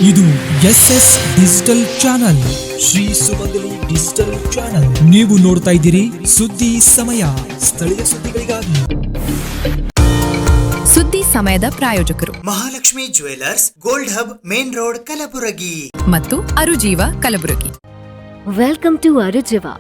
ಇದು SS digital channel, Shri ಸುಮಂಗಲಿ digital channel. ನೀವು ನೋಡ್ತಾ ಇದ್ದೀರಿ ಸುದ್ದಿ ಸಮಯ, ಸ್ಥಳೀಯ ಸುದ್ದಿಗಳಿಗಾಗಿ. ಸುದ್ದಿ ಸಮಯದ ಪ್ರಾಯೋಜಕರು Mahalakshmi jewellers, gold hub, main road, Kalaburagi ಮತ್ತು ಅರುಜೀವ Kalaburagi. Welcome to Arujiva.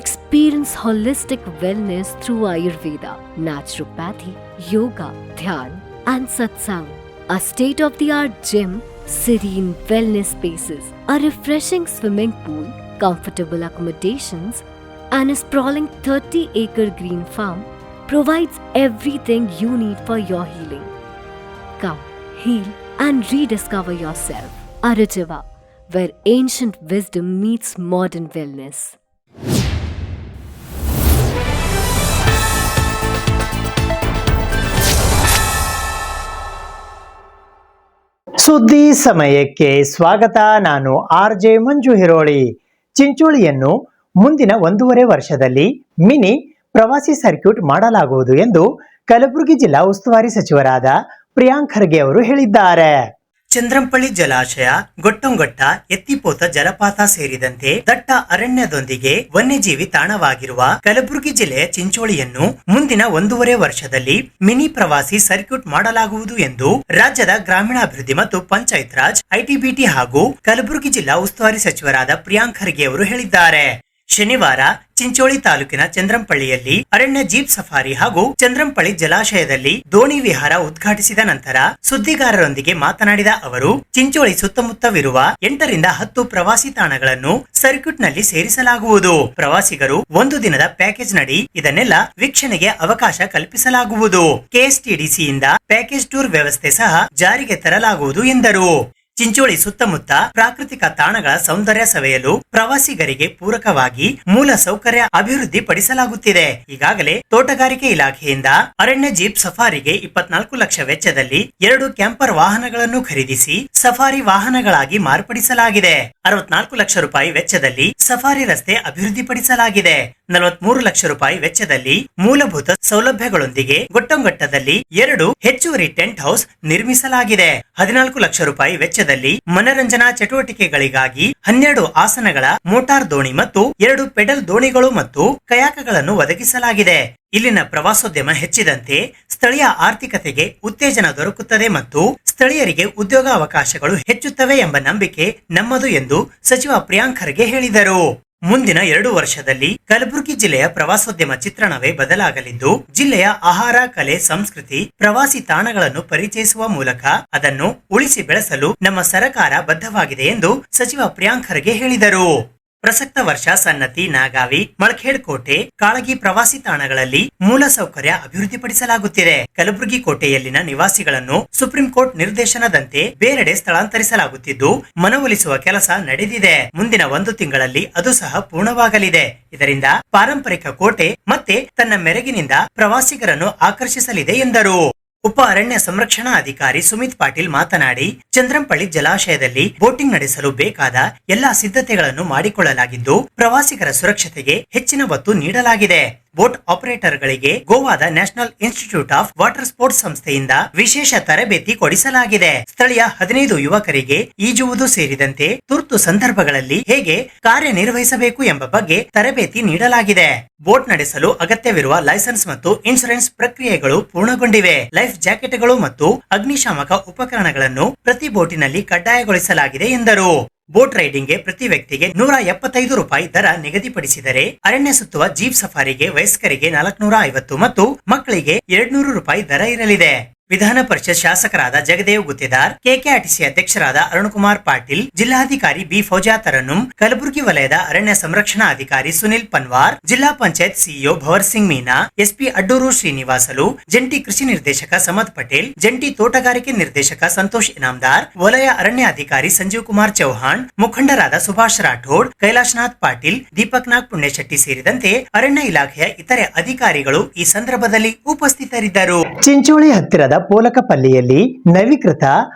Experience holistic wellness through Ayurveda, naturopathy, yoga, dhyan and satsang. A state-of-the-art gym, serene wellness spaces, a refreshing swimming pool, comfortable accommodations and a sprawling 30-acre green farm provides everything you need for your healing. Come, heal and rediscover yourself. Arujiva, where ancient wisdom meets modern wellness. ಸುದ್ದಿ ಸಮಯಕ್ಕೆ ಸ್ವಾಗತ. ನಾನು RJ ಮಂಜು ಹಿರೋಳಿ. ಚಿಂಚೋಳಿಯನ್ನು ಮುಂದಿನ 1.5 ವರ್ಷದಲ್ಲಿ mini ಪ್ರವಾಸಿ circuit ಮಾಡಲಾಗುವುದು ಎಂದು ಕಲಬುರಗಿ ಜಿಲ್ಲಾ ಉಸ್ತುವಾರಿ ಸಚಿವರಾದ ಪ್ರಿಯಾಂಕ್ ಖರ್ಗೆ ಅವರು ಹೇಳಿದ್ದಾರೆ. ಚಂದ್ರಂಪಳ್ಳಿ ಜಲಾಶಯ, ಗೊಟ್ಟಂಗೊಟ್ಟ, ಎತ್ತಿಪೋತ ಜಲಪಾತ ಸೇರಿದಂತೆ ದಟ್ಟ ಅರಣ್ಯದೊಂದಿಗೆ ವನ್ಯಜೀವಿ ತಾಣವಾಗಿರುವ ಕಲಬುರಗಿ ಜಿಲ್ಲೆಯ ಚಿಂಚೋಳಿಯನ್ನು ಮುಂದಿನ 1.5 ವರ್ಷದಲ್ಲಿ ಮಿನಿ ಪ್ರವಾಸಿ ಸರ್ಕ್ಯೂಟ್ ಮಾಡಲಾಗುವುದು ಎಂದು ರಾಜ್ಯದ ಗ್ರಾಮೀಣಾಭಿವೃದ್ಧಿ ಮತ್ತು ಪಂಚಾಯತ್ ರಾಜ್, ITBT ಹಾಗೂ ಕಲಬುರಗಿ ಜಿಲ್ಲಾ ಉಸ್ತುವಾರಿ ಸಚಿವರಾದ ಪ್ರಿಯಾಂಕ್ ಖರ್ಗೆ ಅವರು ಹೇಳಿದ್ದಾರೆ. ಶನಿವಾರ ಚಿಂಚೋಳಿ ತಾಲೂಕಿನ ಚಂದ್ರಂಪಳ್ಳಿಯಲ್ಲಿ ಅರಣ್ಯ ಜೀಪ್ ಸಫಾರಿ ಹಾಗೂ ಚಂದ್ರಂಪಳ್ಳಿ ಜಲಾಶಯದಲ್ಲಿ ದೋಣಿ ವಿಹಾರ ಉದ್ಘಾಟಿಸಿದ ನಂತರ ಸುದ್ದಿಗಾರರೊಂದಿಗೆ ಮಾತನಾಡಿದ ಅವರು, ಚಿಂಚೋಳಿ ಸುತ್ತಮುತ್ತವಿರುವ 8 ರಿಂದ 10 ಪ್ರವಾಸಿ ತಾಣಗಳನ್ನು ಸರ್ಕ್ಯೂಟ್ ನಲ್ಲಿ ಸೇರಿಸಲಾಗುವುದು. ಪ್ರವಾಸಿಗರು 1 ದಿನದ ಪ್ಯಾಕೇಜ್ ನಡಿ ಇದನ್ನೆಲ್ಲ ವೀಕ್ಷಣೆಗೆ ಅವಕಾಶ ಕಲ್ಪಿಸಲಾಗುವುದು. KSTDCಯಿಂದ ಪ್ಯಾಕೇಜ್ ಟೂರ್ ವ್ಯವಸ್ಥೆ ಸಹ ಜಾರಿಗೆ ತರಲಾಗುವುದು ಎಂದರು. ಚಿಂಚೋಳಿ ಸುತ್ತಮುತ್ತ ಪ್ರಾಕೃತಿಕ ತಾಣಗಳ ಸೌಂದರ್ಯ ಸವೆಯಲು ಪ್ರವಾಸಿಗರಿಗೆ ಪೂರಕವಾಗಿ ಮೂಲ ಸೌಕರ್ಯ ಅಭಿವೃದ್ಧಿ ಪಡಿಸಲಾಗುತ್ತಿದೆ. ಈಗಾಗಲೇ ತೋಟಗಾರಿಕೆ ಇಲಾಖೆಯಿಂದ ಅರಣ್ಯ ಜೀಪ್ ಸಫಾರಿಗೆ 24 ಲಕ್ಷ ವೆಚ್ಚದಲ್ಲಿ 2 ಕ್ಯಾಂಪರ್ ವಾಹನಗಳನ್ನು ಖರೀದಿಸಿ ಸಫಾರಿ ವಾಹನಗಳಾಗಿ ಮಾರ್ಪಡಿಸಲಾಗಿದೆ. 64 ಲಕ್ಷ ರೂಪಾಯಿ ವೆಚ್ಚದಲ್ಲಿ ಸಫಾರಿ ರಸ್ತೆ ಅಭಿವೃದ್ಧಿಪಡಿಸಲಾಗಿದೆ. 43 ಲಕ್ಷ ರೂಪಾಯಿ ವೆಚ್ಚದಲ್ಲಿ ಮೂಲಭೂತ ಸೌಲಭ್ಯಗಳೊಂದಿಗೆ ಗೊಟ್ಟಂಗೊಟ್ಟದಲ್ಲಿ 2 ಹೆಚ್ಚುವರಿ ಟೆಂಟ್ ಹೌಸ್ ನಿರ್ಮಿಸಲಾಗಿದೆ. 14 ಲಕ್ಷ ರೂಪಾಯಿ ವೆಚ್ಚದಲ್ಲಿ ಮನರಂಜನಾ ಚಟುವಟಿಕೆಗಳಿಗಾಗಿ 12 ಆಸನಗಳ ಮೋಟಾರ್ ದೋಣಿ ಮತ್ತು 2 ಪೆಡಲ್ ದೋಣಿಗಳು ಮತ್ತು ಕಯಾಕಗಳನ್ನು ಒದಗಿಸಲಾಗಿದೆ. ಇಲ್ಲಿನ ಪ್ರವಾಸೋದ್ಯಮ ಹೆಚ್ಚಿದಂತೆ ಸ್ಥಳೀಯ ಆರ್ಥಿಕತೆಗೆ ಉತ್ತೇಜನ ದೊರಕುತ್ತದೆ ಮತ್ತು ಸ್ಥಳೀಯರಿಗೆ ಉದ್ಯೋಗ ಅವಕಾಶಗಳು ಹೆಚ್ಚುತ್ತವೆ ಎಂಬ ನಂಬಿಕೆ ನಮ್ಮದು ಎಂದು ಸಚಿವ ಪ್ರಿಯಾಂಕ್ ಖರ್ಗೆ ಹೇಳಿದರು. ಮುಂದಿನ 2 ವರ್ಷದಲ್ಲಿ ಕಲಬುರಗಿ ಜಿಲ್ಲೆಯ ಪ್ರವಾಸೋದ್ಯಮ ಚಿತ್ರಣವೇ ಬದಲಾಗಲಿದ್ದು, ಜಿಲ್ಲೆಯ ಆಹಾರ, ಕಲೆ, ಸಂಸ್ಕೃತಿ, ಪ್ರವಾಸಿ ತಾಣಗಳನ್ನು ಪರಿಚಯಿಸುವ ಮೂಲಕ ಅದನ್ನು ಉಳಿಸಿ ಬೆಳೆಸಲು ನಮ್ಮ ಸರ್ಕಾರ ಬದ್ಧವಾಗಿದೆ ಎಂದು ಸಚಿವ ಪ್ರಿಯಾಂಕ್ ಖರ್ಗೆ ಹೇಳಿದರು. ಪ್ರಸಕ್ತ ವರ್ಷ ಸನ್ನತಿ, ನಾಗಾವಿ, ಮಳಖೇಡ್ ಕೋಟೆ, ಕಾಳಗಿ ಪ್ರವಾಸಿ ತಾಣಗಳಲ್ಲಿ ಮೂಲ ಸೌಕರ್ಯ ಅಭಿವೃದ್ಧಿಪಡಿಸಲಾಗುತ್ತಿದೆ. ಕಲಬುರಗಿ ಕೋಟೆಯಲ್ಲಿನ ನಿವಾಸಿಗಳನ್ನು ಸುಪ್ರೀಂ ಕೋರ್ಟ್ ನಿರ್ದೇಶನದಂತೆ ಬೇರೆಡೆ ಸ್ಥಳಾಂತರಿಸಲಾಗುತ್ತಿದ್ದು, ಮನವೊಲಿಸುವ ಕೆಲಸ ನಡೆದಿದೆ. ಮುಂದಿನ 1 ತಿಂಗಳಲ್ಲಿ ಅದು ಸಹ ಪೂರ್ಣವಾಗಲಿದೆ. ಇದರಿಂದ ಪಾರಂಪರಿಕ ಕೋಟೆ ಮತ್ತೆ ತನ್ನ ಮೆರಗಿನಿಂದ ಪ್ರವಾಸಿಗರನ್ನು ಆಕರ್ಷಿಸಲಿದೆ ಎಂದರು. ಉಪ ಅರಣ್ಯ ಸಂರಕ್ಷಣಾ ಅಧಿಕಾರಿ ಸುಮಿತ್ ಪಾಟೀಲ್ ಮಾತನಾಡಿ, ಚಂದ್ರಂಪಳ್ಳಿ ಜಲಾಶಯದಲ್ಲಿ ಬೋಟಿಂಗ್ ನಡೆಸಲು ಬೇಕಾದ ಎಲ್ಲಾ ಸಿದ್ಧತೆಗಳನ್ನು ಮಾಡಿಕೊಳ್ಳಲಾಗಿದ್ದು, ಪ್ರವಾಸಿಗರ ಸುರಕ್ಷತೆಗೆ ಹೆಚ್ಚಿನ ಒತ್ತು ನೀಡಲಾಗಿದೆ. ಬೋಟ್ ಆಪರೇಟರ್ ಗಳಿಗೆ ಗೋವಾದ national institute of water sports ಸಂಸ್ಥೆಯಿಂದ ವಿಶೇಷ ತರಬೇತಿ ಕೊಡಿಸಲಾಗಿದೆ. ಸ್ಥಳೀಯ 15 ಯುವಕರಿಗೆ ಈಜುವುದು ಸೇರಿದಂತೆ ತುರ್ತು ಸಂದರ್ಭಗಳಲ್ಲಿ ಹೇಗೆ ಕಾರ್ಯನಿರ್ವಹಿಸಬೇಕು ಎಂಬ ಬಗ್ಗೆ ತರಬೇತಿ ನೀಡಲಾಗಿದೆ. ಬೋಟ್ ನಡೆಸಲು ಅಗತ್ಯವಿರುವ ಲೈಸೆನ್ಸ್ ಮತ್ತು ಇನ್ಶೂರೆನ್ಸ್ ಪ್ರಕ್ರಿಯೆಗಳು ಪೂರ್ಣಗೊಂಡಿವೆ. ಲೈಫ್ ಜಾಕೆಟ್ಗಳು ಮತ್ತು ಅಗ್ನಿಶಾಮಕ ಉಪಕರಣಗಳನ್ನು ಪ್ರತಿ ಬೋಟಿನಲ್ಲಿ ಕಡ್ಡಾಯಗೊಳಿಸಲಾಗಿದೆ ಎಂದರು. ಬೋಟ್ ರೈಡಿಂಗ್ಗೆ ಪ್ರತಿ ವ್ಯಕ್ತಿಗೆ 175 ರೂಪಾಯಿ ದರ ನಿಗದಿಪಡಿಸಿದರೆ, ಅರಣ್ಯ ಸುತ್ತುವ ಜೀಪ್ ಸಫಾರಿಗೆ ವಯಸ್ಕರಿಗೆ 450 ಮತ್ತು ಮಕ್ಕಳಿಗೆ 200 ರೂಪಾಯಿ ದರ ಇರಲಿದೆ. ವಿಧಾನ ಪರಿಷತ್ ಶಾಸಕರಾದ ಜಗದೇವ್ ಗುತ್ತೇದಾರ್, KKRTC ಅಧ್ಯಕ್ಷರಾದ ಅರುಣಕುಮಾರ್ ಪಾಟೀಲ್, ಜಿಲ್ಲಾಧಿಕಾರಿ B ಫೌಜಾ ತರನ್ನುಂ, ಕಲಬುರಗಿ ವಲಯದ ಅರಣ್ಯ ಸಂರಕ್ಷಣಾ ಅಧಿಕಾರಿ ಸುನಿಲ್ ಪನ್ವಾರ್, ಜಿಲ್ಲಾ ಪಂಚಾಯತ್ CEO ಭವರ್ ಸಿಂಗ್ ಮೀನಾ, SP ಅಡ್ಡೂರು ಶ್ರೀನಿವಾಸಲು, ಜಂಟಿ ಕೃಷಿ ನಿರ್ದೇಶಕ ಸಮದ್ ಪಟೇಲ್, ಜಂಟಿ ತೋಟಗಾರಿಕೆ ನಿರ್ದೇಶಕ ಸಂತೋಷ್ ಇನಾಮದಾರ್, ವಲಯ ಅರಣ್ಯ ಅಧಿಕಾರಿ ಸಂಜೀವ್ ಕುಮಾರ್ ಚೌಹಾಣ್, ಮುಖಂಡರಾದ ಸುಭಾಷ್ ರಾಠೋಡ್, ಕೈಲಾಶನಾಥ್ ಪಾಟೀಲ್, ದೀಪಕ್ ನಾಗ್ ಪುಣ್ಯಶೆಟ್ಟಿ ಸೇರಿದಂತೆ ಅರಣ್ಯ ಇಲಾಖೆಯ ಇತರೆ ಅಧಿಕಾರಿಗಳು ಈ ಸಂದರ್ಭದಲ್ಲಿ ಉಪಸ್ಥಿತರಿದ್ದರು. ಚಿಂಚೋಳಿ ಹತ್ತಿರದ ಪೋಲಕಪಲ್ಲಿಯಲ್ಲಿ ನವೀಕೃತ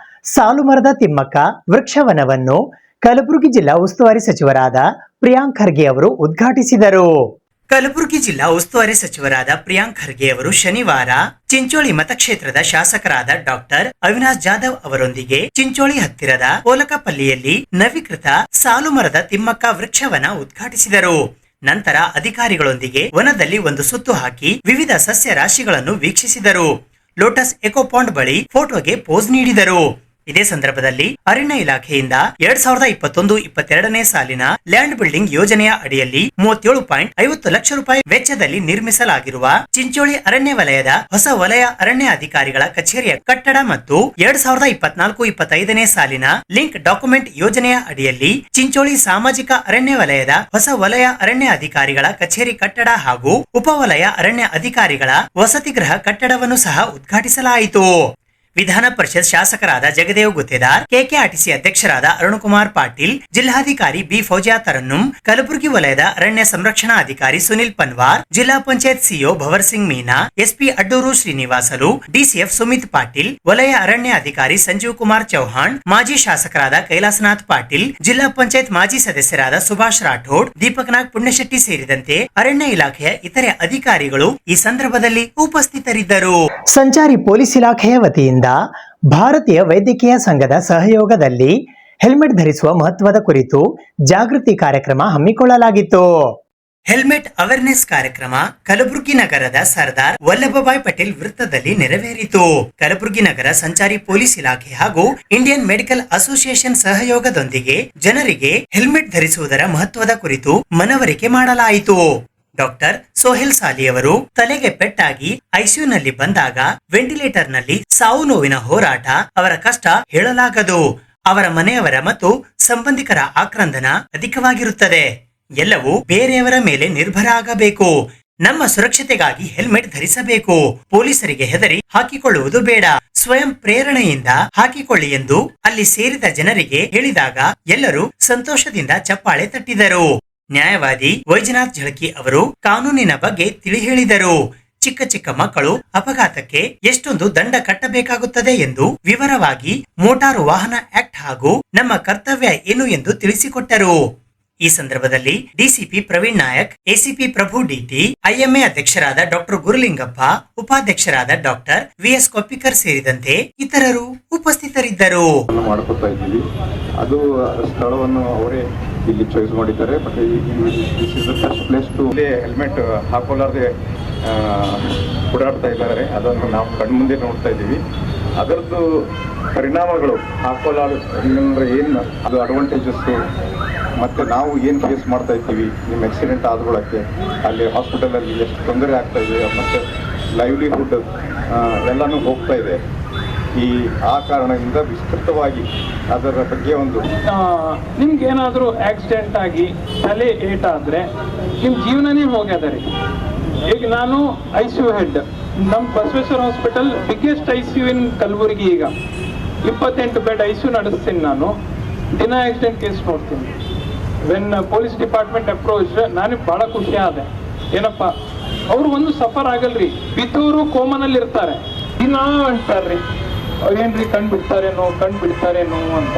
ಸಾಲುಮರದ ತಿಮ್ಮಕ್ಕ ವೃಕ್ಷವನವನ್ನು ಕಲಬುರಗಿ ಜಿಲ್ಲಾ ಉಸ್ತುವಾರಿ ಸಚಿವರಾದ ಪ್ರಿಯಾಂಕ್ ಖರ್ಗೆ ಅವರು ಉದ್ಘಾಟಿಸಿದರು. ಕಲಬುರಗಿ ಜಿಲ್ಲಾ ಉಸ್ತುವಾರಿ ಸಚಿವರಾದ ಪ್ರಿಯಾಂಕ್ ಖರ್ಗೆ ಅವರು ಶನಿವಾರ ಚಿಂಚೋಳಿ ಮತಕ್ಷೇತ್ರದ ಶಾಸಕರಾದ ಡಾಕ್ಟರ್ ಅವಿನಾಶ್ ಜಾಧವ್ ಅವರೊಂದಿಗೆ ಚಿಂಚೋಳಿ ಹತ್ತಿರದ ಪೋಲಕಪಲ್ಲಿಯಲ್ಲಿ ನವೀಕೃತ ಸಾಲುಮರದ ತಿಮ್ಮಕ್ಕ ವೃಕ್ಷವನ್ನ ಉದ್ಘಾಟಿಸಿದರು. ನಂತರ ಅಧಿಕಾರಿಗಳೊಂದಿಗೆ ವನದಲ್ಲಿ ಒಂದು ಸುತ್ತು ಹಾಕಿ ವಿವಿಧ ಸಸ್ಯ ರಾಶಿಗಳನ್ನು ವೀಕ್ಷಿಸಿದರು. ಲೋಟಸ್ ಎಕೋಪಾಂಡ್ ಬಳಿ ಫೋಟೋಗೆ ಪೋಸ್ ನೀಡಿದರು. ಇದೇ ಸಂದರ್ಭದಲ್ಲಿ ಅರಣ್ಯ ಇಲಾಖೆಯಿಂದ 2021-22ನೇ ಸಾಲಿನ ಲ್ಯಾಂಡ್ ಬಿಲ್ಡಿಂಗ್ ಯೋಜನೆಯ ಅಡಿಯಲ್ಲಿ 37.50 ಲಕ್ಷ ರೂಪಾಯಿ ವೆಚ್ಚದಲ್ಲಿ ನಿರ್ಮಿಸಲಾಗಿರುವ ಚಿಂಚೋಳಿ ಅರಣ್ಯ ವಲಯದ ಹೊಸ ವಲಯ ಅರಣ್ಯ ಅಧಿಕಾರಿಗಳ ಕಚೇರಿಯ ಕಟ್ಟಡ ಮತ್ತು 2024-25ನೇ ಸಾಲಿನ ಲಿಂಕ್ ಡಾಕ್ಯುಮೆಂಟ್ ಯೋಜನೆಯ ಅಡಿಯಲ್ಲಿ ಚಿಂಚೋಳಿ ಸಾಮಾಜಿಕ ಅರಣ್ಯ ವಲಯದ ಹೊಸ ವಲಯ ಅರಣ್ಯ ಅಧಿಕಾರಿಗಳ ಕಚೇರಿ ಕಟ್ಟಡ ಹಾಗೂ ಉಪವಲಯ ಅರಣ್ಯ ಅಧಿಕಾರಿಗಳ ವಸತಿ ಗೃಹ ಕಟ್ಟಡವನ್ನು ಸಹ ಉದ್ಘಾಟಿಸಲಾಯಿತು. ವಿಧಾನ ಪರಿಷತ್ ಶಾಸಕರಾದ ಜಗದೇವ್ ಗುತ್ತೇದಾರ್, ಕೆಕೆಆರ್ಟಿಸಿ ಅಧ್ಯಕ್ಷರಾದ ಅರುಣಕುಮಾರ್ ಪಾಟೀಲ್, ಜಿಲ್ಲಾಧಿಕಾರಿ ಬಿ ಫೌಜಿಯಾ ತರನ್ನುಂ, ಕಲಬುರಗಿ ವಲಯದ ಅರಣ್ಯ ಸಂರಕ್ಷಣಾ ಅಧಿಕಾರಿ ಸುನಿಲ್ ಪನ್ವಾರ್, ಜಿಲ್ಲಾ ಪಂಚಾಯತ್ ಸಿಇಒ ಭವರ್ ಸಿಂಗ್ ಮೀನಾ, ಎಸ್ಪಿ ಅಡ್ಡೂರು ಶ್ರೀನಿವಾಸಲು, ಡಿಸಿಎಫ್ ಸುಮಿತ್ ಪಾಟೀಲ್, ವಲಯ ಅರಣ್ಯ ಅಧಿಕಾರಿ ಸಂಜೀವ್ ಕುಮಾರ್ ಚೌಹಾಣ್, ಮಾಜಿ ಶಾಸಕರಾದ ಕೈಲಾಸನಾಥ್ ಪಾಟೀಲ್, ಜಿಲ್ಲಾ ಪಂಚಾಯತ್ ಮಾಜಿ ಸದಸ್ಯರಾದ ಸುಭಾಷ್ ರಾಠೋಡ್, ದೀಪಕ್ ನಾಗ್ ಪುಣ್ಯಶೆಟ್ಟಿ ಸೇರಿದಂತೆ ಅರಣ್ಯ ಇಲಾಖೆಯ ಇತರೆ ಅಧಿಕಾರಿಗಳು ಈ ಸಂದರ್ಭದಲ್ಲಿ ಉಪಸ್ಥಿತರಿದ್ದರು. ಸಂಚಾರಿ ಪೊಲೀಸ್ ಇಲಾಖೆಯ ವತಿಯಿಂದ ಭಾರತೀಯ ವೈದ್ಯಕೀಯ ಸಂಘದ ಸಹಯೋಗದಲ್ಲಿ ಹೆಲ್ಮೆಟ್ ಧರಿಸುವ ಮಹತ್ವದ ಕುರಿತು ಜಾಗೃತಿ ಕಾರ್ಯಕ್ರಮ ಹಮ್ಮಿಕೊಳ್ಳಲಾಗಿತ್ತು. ಹೆಲ್ಮೆಟ್ ಅವೇರ್ನೆಸ್ ಕಾರ್ಯಕ್ರಮ ಕಲಬುರಗಿ ನಗರದ ಸರ್ದಾರ್ ವಲ್ಲಭಭಾಯ್ ಪಟೇಲ್ ವೃತ್ತದಲ್ಲಿ ನೆರವೇರಿತು. ಕಲಬುರಗಿ ನಗರ ಸಂಚಾರಿ ಪೊಲೀಸ್ ಇಲಾಖೆ ಹಾಗೂ ಇಂಡಿಯನ್ ಮೆಡಿಕಲ್ ಅಸೋಸಿಯೇಷನ್ ಸಹಯೋಗದೊಂದಿಗೆ ಜನರಿಗೆ ಹೆಲ್ಮೆಟ್ ಧರಿಸುವುದರ ಮಹತ್ವದ ಕುರಿತು ಮನವರಿಕೆ ಮಾಡಲಾಯಿತು. ಡಾಕ್ಟರ್ ಸೋಹೆಲ್ ಸಾಲಿ ಅವರು ತಲೆಗೆ ಪೆಟ್ಟಾಗಿ ಐಸಿಯುನಲ್ಲಿ ಬಂದಾಗ ವೆಂಟಿಲೇಟರ್ ನಲ್ಲಿ ಸಾವು ನೋವಿನ ಹೋರಾಟ, ಅವರ ಕಷ್ಟ ಹೇಳಲಾಗದು. ಅವರ ಮನೆಯವರ ಮತ್ತು ಸಂಬಂಧಿಕರ ಆಕ್ರಂದನ ಅಧಿಕವಾಗಿರುತ್ತದೆ. ಎಲ್ಲವೂ ಬೇರೆಯವರ ಮೇಲೆ ನಿರ್ಭರ ಆಗಬೇಕು. ನಮ್ಮ ಸುರಕ್ಷತೆಗಾಗಿ ಹೆಲ್ಮೆಟ್ ಧರಿಸಬೇಕು. ಪೊಲೀಸರಿಗೆ ಹೆದರಿ ಹಾಕಿಕೊಳ್ಳುವುದು ಬೇಡ. ಸ್ವಯಂ ಪ್ರೇರಣೆಯಿಂದ ಹಾಕಿಕೊಳ್ಳಿ ಎಂದು ಅಲ್ಲಿ ಸೇರಿದ ಜನರಿಗೆ ಹೇಳಿದಾಗ ಎಲ್ಲರೂ ಸಂತೋಷದಿಂದ ಚಪ್ಪಾಳೆ ತಟ್ಟಿದರು. ನ್ಯಾಯವಾದಿ ವೈಜನಾಥ್ ಝಳಕಿ ಅವರು ಕಾನೂನಿನ ಬಗ್ಗೆ ತಿಳಿ ಹೇಳಿದರು. ಚಿಕ್ಕ ಚಿಕ್ಕ ಮಕ್ಕಳು ಅಪಘಾತಕ್ಕೆ ಎಷ್ಟೊಂದು ದಂಡ ಕಟ್ಟಬೇಕಾಗುತ್ತದೆ ಎಂದು ವಿವರವಾಗಿ ಮೋಟಾರು ವಾಹನ ಆಕ್ಟ್ ಹಾಗೂ ನಮ್ಮ ಕರ್ತವ್ಯ ಏನು ಎಂದು ತಿಳಿಸಿಕೊಟ್ಟರು. ಈ ಸಂದರ್ಭದಲ್ಲಿ ಡಿಸಿಪಿ ಪ್ರವೀಣ್ ನಾಯಕ್, ಎಸಿಪಿ ಪ್ರಭು ಡಿಟಿ, ಐಎಂಎ ಅಧ್ಯಕ್ಷರಾದ ಡಾಕ್ಟರ್ ಗುರುಲಿಂಗಪ್ಪ, ಉಪಾಧ್ಯಕ್ಷರಾದ ಡಾಕ್ಟರ್ ವಿಎಸ್ ಕೊಪ್ಪಿಕರ್ ಸೇರಿದಂತೆ ಇತರರು ಉಪಸ್ಥಿತರಿದ್ದರು. ಅದು ಸ್ಥಳವನ್ನು ಅವರೇ ಇಲ್ಲಿ ಚಾಯ್ಸ್ ಮಾಡಿದ್ದಾರೆ. But this is the first place to helmet ಹಾಕೊಳ್ಳಾರ್ದೆ ಓಡಾಡ್ತಾ ಇದ್ದಾರೆ. ಅದನ್ನು ನಾವು ಕಣ್ಮುಂದೆ ನೋಡ್ತಾ ಇದ್ದೀವಿ. ಅದರದ್ದು ಪರಿಣಾಮಗಳು ಹಾಕೊಳ್ಳಾದ್ರೆ ಏನು ಅದು ಅಡ್ವಾಂಟೇಜಸ್ಸು, ಮತ್ತು ನಾವು ಏನು ಫೇಸ್ ಮಾಡ್ತಾ ಇದ್ದೀವಿ ನಿಮ್ಮ ಆಕ್ಸಿಡೆಂಟ್ ಆದ್ಕೊಳ್ಳೋಕ್ಕೆ, ಅಲ್ಲಿ ಹಾಸ್ಪಿಟಲಲ್ಲಿ ಎಷ್ಟು ತೊಂದರೆ ಆಗ್ತಾ ಇದೆ, ಮತ್ತು ಲೈವ್ಲಿಹುಡ್ ಎಲ್ಲನೂ ಹೋಗ್ತಾ ಇದೆ. ಆ ಕಾರಣದಿಂದ ವಿಸ್ತೃತವಾಗಿ ಅದರ ಬಗ್ಗೆ ಒಂದು ನಿಮ್ಗೆ ಏನಾದರೂ ಆಕ್ಸಿಡೆಂಟ್ ಆಗಿ ತಲೆ ಏಟಾದರೆ ನಿಮ್ಮ ಜೀವನನೇ ಹೋಗ್ಯದ ರೀ. ಈಗ ನಾನು ICU ಹೆಡ್, ನಮ್ಮ ಬಸವೇಶ್ವರ ಹಾಸ್ಪಿಟಲ್ ಬಿಗ್ಗೆಸ್ಟ್ ICU ಇನ್ ಕಲಬುರಗಿ. ಈಗ 28 ಬೆಡ್ ICU ನಡೆಸ್ತೀನಿ ನಾನು. ದಿನ ಆಕ್ಸಿಡೆಂಟ್ ಕೇಸ್ ನೋಡ್ತೀನಿ. ವೆನ್ ಪೊಲೀಸ್ ಡಿಪಾರ್ಟ್ಮೆಂಟ್ ಅಪ್ರೋಚ್ ನನಗೆ ಭಾಳ ಖುಷಿ ಆದೆ. ಏನಪ್ಪ ಅವರು ಒಂದು ಸಫರ್ ಆಗಲ್ರಿ, ಬಿದ್ದವರು ಕೋಮನಲ್ಲಿ ಇರ್ತಾರೆ, ದಿನ ಅಂತಾರ್ರಿ ಅವ್ರೇನ್ರಿ ಕಣ್ ಬಿಡ್ತಾರೇನೋ ಅಂತ.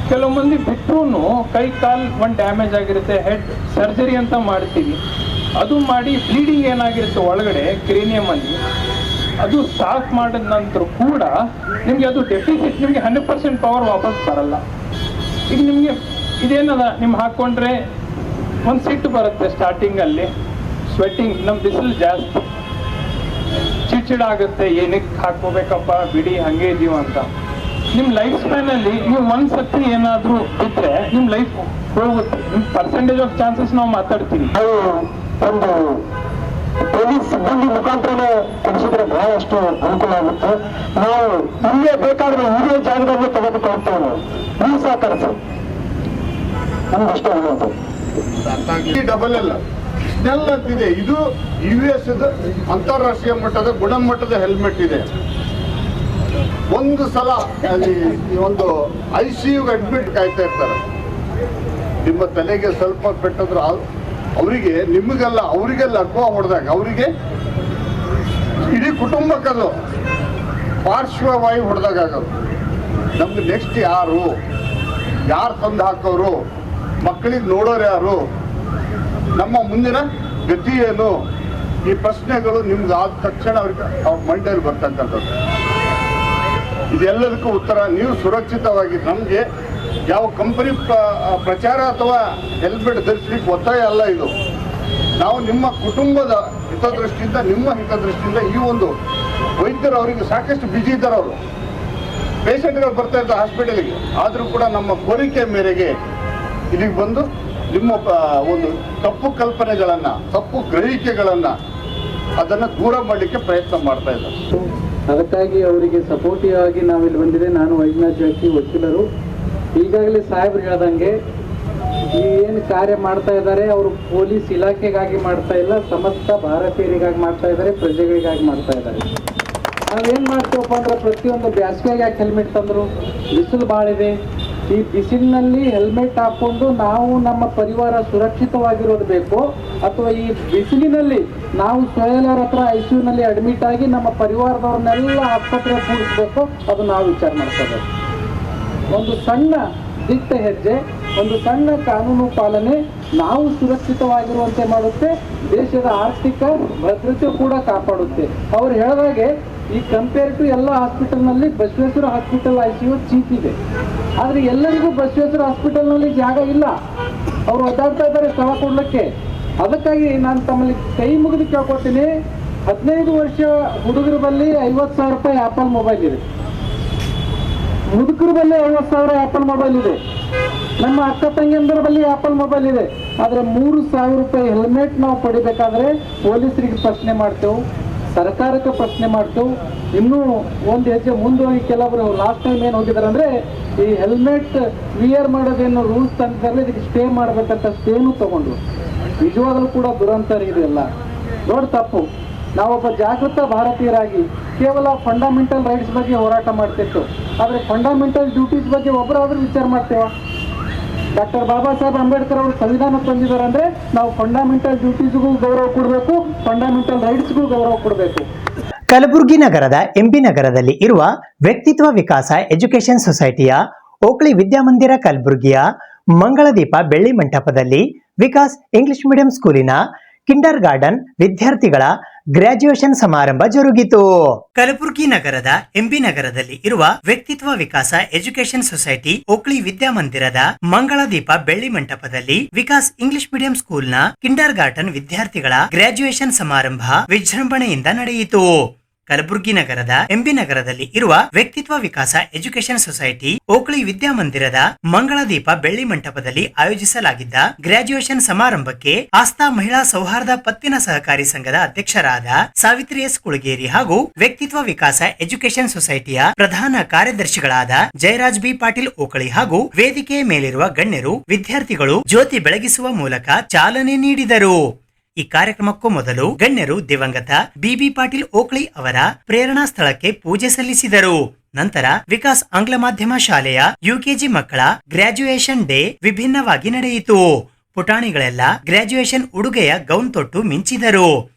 ಕೆಲವು ಮಂದಿ ಬಿಟ್ಟರು ಕೈ ಕಾಲ್ ಒಂದು ಡ್ಯಾಮೇಜ್ ಆಗಿರುತ್ತೆ, ಹೆಡ್ ಸರ್ಜರಿ ಅಂತ ಮಾಡ್ತೀವಿ. ಅದು ಮಾಡಿ ಬ್ಲೀಡಿಂಗ್ ಏನಾಗಿರುತ್ತೆ ಒಳಗಡೆ ಕ್ರೇನಿಯಮ್ ಅಲ್ಲಿ, ಅದು ಸಾಫ್ ಮಾಡಿದ ನಂತರ ಕೂಡ ನಿಮ್ಗೆ ಅದು ಡೆಫಿಸಿಟ್, ನಿಮ್ಗೆ 100% ಪವರ್ ವಾಪಸ್ ಬರಲ್ಲ. ಈಗ ನಿಮ್ಗೆ ಇದೇನದ, ನಿಮ್ಗೆ ಹಾಕೊಂಡ್ರೆ ಒಂದು ಸಿಟ್ಟು ಬರುತ್ತೆ ಸ್ಟಾರ್ಟಿಂಗ್ ಅಲ್ಲಿ, ಸ್ವೆಟ್ಟಿಂಗ್, ನಮ್ಮ ಬಿಸಿಲು ಜಾಸ್ತಿ, ಚಿಡ್ಚಿಡಾಗುತ್ತೆ, ಏನಕ್ಕೆ ಹಾಕೋಬೇಕಪ್ಪ ಬಿಡಿ ಹಂಗೆ ಇದೀವ ಅಂತ. ನಿಮ್ಮ ಲೈಫ್ ಸ್ಪ್ಯಾನ್ ಅಲ್ಲಿ ನೀವು ಒಂದ್ಸತಿ ಏನಾದ್ರೂ ಬಿಟ್ರೆ ನಿಮ್ ಲೈಫ್ ಹೋಗುತ್ತೆ. ನಿಮ್ ಪರ್ಸೆಂಟೇಜ್ ಆಫ್ ಚಾನ್ಸಸ್ ನಾವು ಮಾತಾಡ್ತೀವಿ. ಒಂದು ಪೊಲೀಸ್ ಸಿಬ್ಬಂದಿ ಮುಖಾಂತರ ತಿಳಿಸಿದ್ರೆ ಬಹಳಷ್ಟು ಅನುಕೂಲ ಆಗುತ್ತೆ. ನಾವು ಇಲ್ಲೇ ಬೇಕಾದ್ರೆ ಇದೇ ಜಾಗದಲ್ಲಿ ತೆಗೆದುಕೊಳ್ತೇವೆ. ನೀವು ಸಹಕರಿಸಿ, ನಮ್ಗಷ್ಟು ಅನ್ನೋದು ಡಬಲ್ ಎಲ್ಲ ಸ್ನೆಲ್ ಅಂತಿದೆ. ಇದು US ಅಂತಾರಾಷ್ಟ್ರೀಯ ಮಟ್ಟದ ಗುಣಮಟ್ಟದ ಹೆಲ್ಮೆಟ್ ಇದೆ. ಒಂದು ಸಲ ಒಂದು ICU ಅಡ್ಮಿಟ್ ಕಾಯ್ತಾ ಇರ್ತಾರೆ. ನಿಮ್ಮ ತಲೆಗೆ ಸ್ವಲ್ಪ ಪೆಟ್ಟಾದ್ರೂ ಅವರಿಗೆ, ನಿಮಗೆಲ್ಲ ಅವರಿಗೆಲ್ಲ ಅಕ್ವಾ ಹೊಡೆದಾಗ ಅವರಿಗೆ ಇಡೀ ಕುಟುಂಬಕ್ಕದು ಪಾರ್ಶ್ವವಾಯು ಹೊಡೆದಾಗ ಆಗೋದು. ನಮ್ಗೆ ನೆಕ್ಸ್ಟ್ ಯಾರು ತಂದು ಹಾಕೋರು, ಮಕ್ಕಳಿಗೆ ನೋಡೋರು ಯಾರು, ನಮ್ಮ ಮುಂದಿನ ಗತಿ ಏನು, ಈ ಪ್ರಶ್ನೆಗಳು ನಿಮ್ಗೆ ಆದ ತಕ್ಷಣ ಅವ್ರಿಗೆ ಅವ್ರ ಮಂಡ್ಯಲ್ಲಿ ಬರ್ತಕ್ಕಂಥದ್ದು. ಇದೆಲ್ಲದಕ್ಕೂ ಉತ್ತರ ನೀವು ಸುರಕ್ಷಿತವಾಗಿ, ನಮಗೆ ಯಾವ ಕಂಪನಿ ಪ್ರಚಾರ ಅಥವಾ ಹೆಲ್ಮೆಟ್ ಧರಿಸಲಿಕ್ಕೆ ಒತ್ತಾಯ ಅಲ್ಲ ಇದು. ನಾವು ನಿಮ್ಮ ಕುಟುಂಬದ ಹಿತದೃಷ್ಟಿಯಿಂದ, ನಿಮ್ಮ ಹಿತದೃಷ್ಟಿಯಿಂದ ಈ ಒಂದು ವೈದ್ಯರು ಅವರಿಗೆ ಸಾಕಷ್ಟು ಬಿಜಿ ಇದ್ದಾರೆ, ಅವರು ಪೇಷಂಟ್ಗಳು ಬರ್ತಾ ಇದ್ದಾರೆ ಹಾಸ್ಪಿಟಲ್ಗೆ, ಆದರೂ ಕೂಡ ನಮ್ಮ ಕೋರಿಕೆ ಮೇರೆಗೆ ಇಲ್ಲಿಗೆ ಬಂದು ನಿಮ್ಮ ಒಂದು ತಪ್ಪು ಕಲ್ಪನೆಗಳನ್ನು, ತಪ್ಪು ಗ್ರಹಿಕೆಗಳನ್ನು ಅದನ್ನು ದೂರ ಮಾಡಲಿಕ್ಕೆ ಪ್ರಯತ್ನ ಮಾಡ್ತಾ ಇದ್ದಾರೆ. ಅದಕ್ಕಾಗಿ ಅವರಿಗೆ ಸಪೋರ್ಟಿವ್ ಆಗಿ ನಾವಿಲ್ಲಿ ಬಂದಿದೆ. ನಾನು ವೈದ್ಯನಾಥ್ ಜಾತಿ ವಕೀಲರು. ಈಗಾಗಲೇ ಸಾಹೇಬ್ರು ಹೇಳ್ದಂಗೆ ಈ ಏನು ಕಾರ್ಯ ಮಾಡ್ತಾ ಇದ್ದಾರೆ ಅವರು ಪೊಲೀಸ್ ಇಲಾಖೆಗಾಗಿ ಮಾಡ್ತಾ ಇಲ್ಲ, ಸಮಸ್ತ ಭಾರತೀಯರಿಗಾಗಿ ಮಾಡ್ತಾ ಇದ್ದಾರೆ, ಪ್ರಜೆಗಳಿಗಾಗಿ ಮಾಡ್ತಾ ಇದ್ದಾರೆ. ನಾವೇನು ಮಾಡ್ತೀವಪ್ಪ ಅಂದ್ರೆ ಪ್ರತಿಯೊಂದು ಬ್ಯಾಸಿಗೆಗೆ ಯಾಕೆ ಹೆಲ್ಮೆಟ್ ತಂದರು? ಬಿಸಿಲು ಭಾಳ ಇದೆ. ಈ ಬಿಸಿಲಿನಲ್ಲಿ ಹೆಲ್ಮೆಟ್ ಹಾಕ್ಕೊಂಡು ನಾವು ನಮ್ಮ ಪರಿವಾರ ಸುರಕ್ಷಿತವಾಗಿರೋದು ಬೇಕು, ಅಥವಾ ಈ ಬಿಸಿಲಿನಲ್ಲಿ ನಾವು ಸೊಯಲರ್ ಹತ್ರ ICUನಲ್ಲಿ ಅಡ್ಮಿಟ್ ಆಗಿ ನಮ್ಮ ಪರಿವಾರದವ್ರನ್ನೆಲ್ಲ ಆಸ್ಪತ್ರೆಗೆ ಕೂಡಿಸ್ಬೇಕು, ಅದು ನಾವು ವಿಚಾರ ಮಾಡ್ಕೋಬೇಕು. ಒಂದು ಸಣ್ಣ ದಿಟ್ಟ ಹೆಜ್ಜೆ, ಒಂದು ಸಣ್ಣ ಕಾನೂನು ಪಾಲನೆ ನಾವು ಸುರಕ್ಷಿತವಾಗಿರುವಂತೆ ಮಾಡುತ್ತೆ, ದೇಶದ ಆರ್ಥಿಕ ಭದ್ರತೆ ಕೂಡ ಕಾಪಾಡುತ್ತೆ. ಅವ್ರು ಹೇಳಿದಾಗೆ ಈ ಕಂಪೇರ್ ಟು ಎಲ್ಲ ಹಾಸ್ಪಿಟಲ್ನಲ್ಲಿ ಬಸವೇಶ್ವರ ಹಾಸ್ಪಿಟಲ್ ICU ಚೀಪ್ ಇದೆ, ಆದರೆ ಎಲ್ಲರಿಗೂ ಬಸವೇಶ್ವರ ಹಾಸ್ಪಿಟಲ್ನಲ್ಲಿ ಜಾಗ ಇಲ್ಲ. ಅವರು ಒದ್ದಾಡ್ತಾ ಇದ್ದಾರೆ ಸ್ಥಳ ಕೊಡ್ಲಿಕ್ಕೆ. ಅದಕ್ಕಾಗಿ ನಾನು ತಮ್ಮಲ್ಲಿ ಕೈ ಮುಗಿದು ಕೇಳ್ಕೊತೀನಿ, 15 ವರ್ಷ ಹುಡುಗರ ಬಳಿ 50,000 ರೂಪಾಯಿ ಆಪಲ್ ಮೊಬೈಲ್ ಇದೆ, ಮುದುಕರ ಬಳಿ 50,000 ಆಪಲ್ ಮೊಬೈಲ್ ಇದೆ, ನಮ್ಮ ಅಕ್ಕ ತಂಗಿಯಂದರ ಬಳಿ ಆಪಲ್ ಮೊಬೈಲ್ ಇದೆ. ಆದರೆ 3,000 ರೂಪಾಯಿ ಹೆಲ್ಮೆಟ್ ನಾವು ಪಡಿಬೇಕಾದ್ರೆ ಪೊಲೀಸರಿಗೆ ಪ್ರಶ್ನೆ ಮಾಡ್ತೇವೆ, ಸರ್ಕಾರಕ್ಕೆ ಪ್ರಶ್ನೆ ಮಾಡ್ತೇವೆ. ಇನ್ನೂ ಒಂದು ಹೆಜ್ಜೆ ಮುಂದೆ ಹೋಗಿ ಕೆಲವರು ಲಾಸ್ಟ್ ಟೈಮ್ ಏನು ಹೋಗಿದ್ದಾರೆ ಅಂದರೆ ಈ ಹೆಲ್ಮೆಟ್ ವಿಯರ್ ಮಾಡೋದೇನು ರೂಲ್ಸ್ ತಂದಿದ್ದಾರೆ, ಇದಕ್ಕೆ ಸ್ಟೇ ಮಾಡಬೇಕಂತ ಸ್ಟೇನು ತಗೊಂಡ್ರು. ನಿಜವಾಗಲೂ ಕೂಡ ದುರಂತರ ಇದೆಲ್ಲ ದೊಡ್ಡ ತಪ್ಪು. ನಾವೊಬ್ಬ ಜಾಗೃತ ಭಾರತೀಯರಾಗಿ ಕೇವಲ ಫಂಡಮೆಂಟಲ್ ರೈಟ್ಸ್ ಬಗ್ಗೆ ಹೋರಾಟ ಮಾಡ್ತಿತ್ತು, ಆದರೆ ಫಂಡಮೆಂಟಲ್ ಡ್ಯೂಟೀಸ್ ಬಗ್ಗೆ ಒಬ್ಬರಾದ್ರೂ ವಿಚಾರ ಮಾಡ್ತೇವ? ಡಾಕ್ಟರ್ ಬಾಬಾ ಸಾಹೇಬ್ ಅಂಬೇಡ್ಕರ್ ಅವರು ಸಂವಿಧಾನ ತಂದಿದ್ದಾರೆ ಅಂದರೆ ನಾವು ಫಂಡಮೆಂಟಲ್ ಡ್ಯೂಟೀಸ್ಗೂ ಗೌರವ ಕೊಡಬೇಕು, ಫಂಡಮೆಂಟಲ್ ರೈಟ್ಸ್ಗೂ ಗೌರವ ಕೊಡಬೇಕು. ಕಲಬುರಗಿ ನಗರದ ಎಂಬಿ ನಗರದಲ್ಲಿ ಇರುವ ವ್ಯಕ್ತಿತ್ವ ವಿಕಾಸ ಎಜುಕೇಶನ್ ಸೊಸೈಟಿಯ ಓಕ್ಳಿ ವಿದ್ಯಾಮಂದಿರ ಕಲಬುರಗಿಯ ಮಂಗಳದೀಪ ಬೆಳ್ಳಿ ಮಂಟಪದಲ್ಲಿ ವಿಕಾಸ್ ಇಂಗ್ಲಿಷ್ ಮೀಡಿಯಂ ಸ್ಕೂಲಿನ ಕಿಂಡರ್ ಗಾರ್ಡನ್ ವಿದ್ಯಾರ್ಥಿಗಳ ಗ್ರಾಜ್ಯುಯೇಷನ್ ಸಮಾರಂಭ ಜರುಗಿತು. ಕಲಬುರಗಿ ನಗರದ ಎಂಬಿ ನಗರದಲ್ಲಿ ಇರುವ ವ್ಯಕ್ತಿತ್ವ ವಿಕಾಸ ಎಜುಕೇಶನ್ ಸೊಸೈಟಿ ಓಕ್ಳಿ ವಿದ್ಯಾಮಂದಿರದ ಮಂಗಳದೀಪ ಬೆಳ್ಳಿ ಮಂಟಪದಲ್ಲಿ ವಿಕಾಸ್ ಇಂಗ್ಲಿಷ್ ಮೀಡಿಯಂ ಸ್ಕೂಲ್ನ ಕಿಂಡರ್ ಗಾರ್ಡನ್ ವಿದ್ಯಾರ್ಥಿಗಳ ಗ್ರಾಜ್ಯುಯೇಷನ್ ಸಮಾರಂಭ ವಿಜೃಂಭಣೆಯಿಂದ ನಡೆಯಿತು. ಕಲಬುರಗಿ ನಗರದ ಎಂಬಿ ನಗರದಲ್ಲಿ ಇರುವ ವ್ಯಕ್ತಿತ್ವ ವಿಕಾಸ ಎಜುಕೇಶನ್ ಸೊಸೈಟಿ ಓಕ್ಳಿ ವಿದ್ಯಾಮಂದಿರದ ಮಂಗಳದೀಪ ಬೆಳ್ಳಿ ಮಂಟಪದಲ್ಲಿ ಆಯೋಜಿಸಲಾಗಿದ್ದ ಗ್ರಾಜ್ಯುಯೇಷನ್ ಸಮಾರಂಭಕ್ಕೆ ಆಸ್ಥಾ ಮಹಿಳಾ ಸೌಹಾರ್ದ ಪತ್ತಿನ ಸಹಕಾರಿ ಸಂಘದ ಅಧ್ಯಕ್ಷರಾದ ಸಾವಿತ್ರಿ ಎಸ್ ಕುಳಗೇರಿ ಹಾಗೂ ವ್ಯಕ್ತಿತ್ವ ವಿಕಾಸ ಎಜುಕೇಶನ್ ಸೊಸೈಟಿಯ ಪ್ರಧಾನ ಕಾರ್ಯದರ್ಶಿಗಳಾದ ಜಯರಾಜ್ ಬಿ ಪಾಟೀಲ್ ಓಕಳಿ ಹಾಗೂ ವೇದಿಕೆಯ ಮೇಲಿರುವ ಗಣ್ಯರು ವಿದ್ಯಾರ್ಥಿಗಳು ಜ್ಯೋತಿ ಬೆಳಗಿಸುವ ಮೂಲಕ ಚಾಲನೆ ನೀಡಿದರು. ಈ ಕಾರ್ಯಕ್ರಮಕ್ಕೂ ಮೊದಲು ಗಣ್ಯರು ದಿವಂಗತ ಬಿಬಿ ಪಾಟೀಲ್ ಓಕ್ಳಿ ಅವರ ಪ್ರೇರಣಾ ಸ್ಥಳಕ್ಕೆ ಪೂಜೆ ಸಲ್ಲಿಸಿದರು. ನಂತರ ವಿಕಾಸ್ ಆಂಗ್ಲ ಮಾಧ್ಯಮ ಶಾಲೆಯ ಯುಕೆಜಿ ಮಕ್ಕಳ ಗ್ರಾಜ್ಯುಯೇಷನ್ ಡೇ ವಿಭಿನ್ನವಾಗಿ ನಡೆಯಿತು. ಪುಟಾಣಿಗಳೆಲ್ಲ ಗ್ರಾಜ್ಯುಯೇಷನ್ ಉಡುಗೆಯ ಗೌನ್ ತೊಟ್ಟು ಮಿಂಚಿದರು.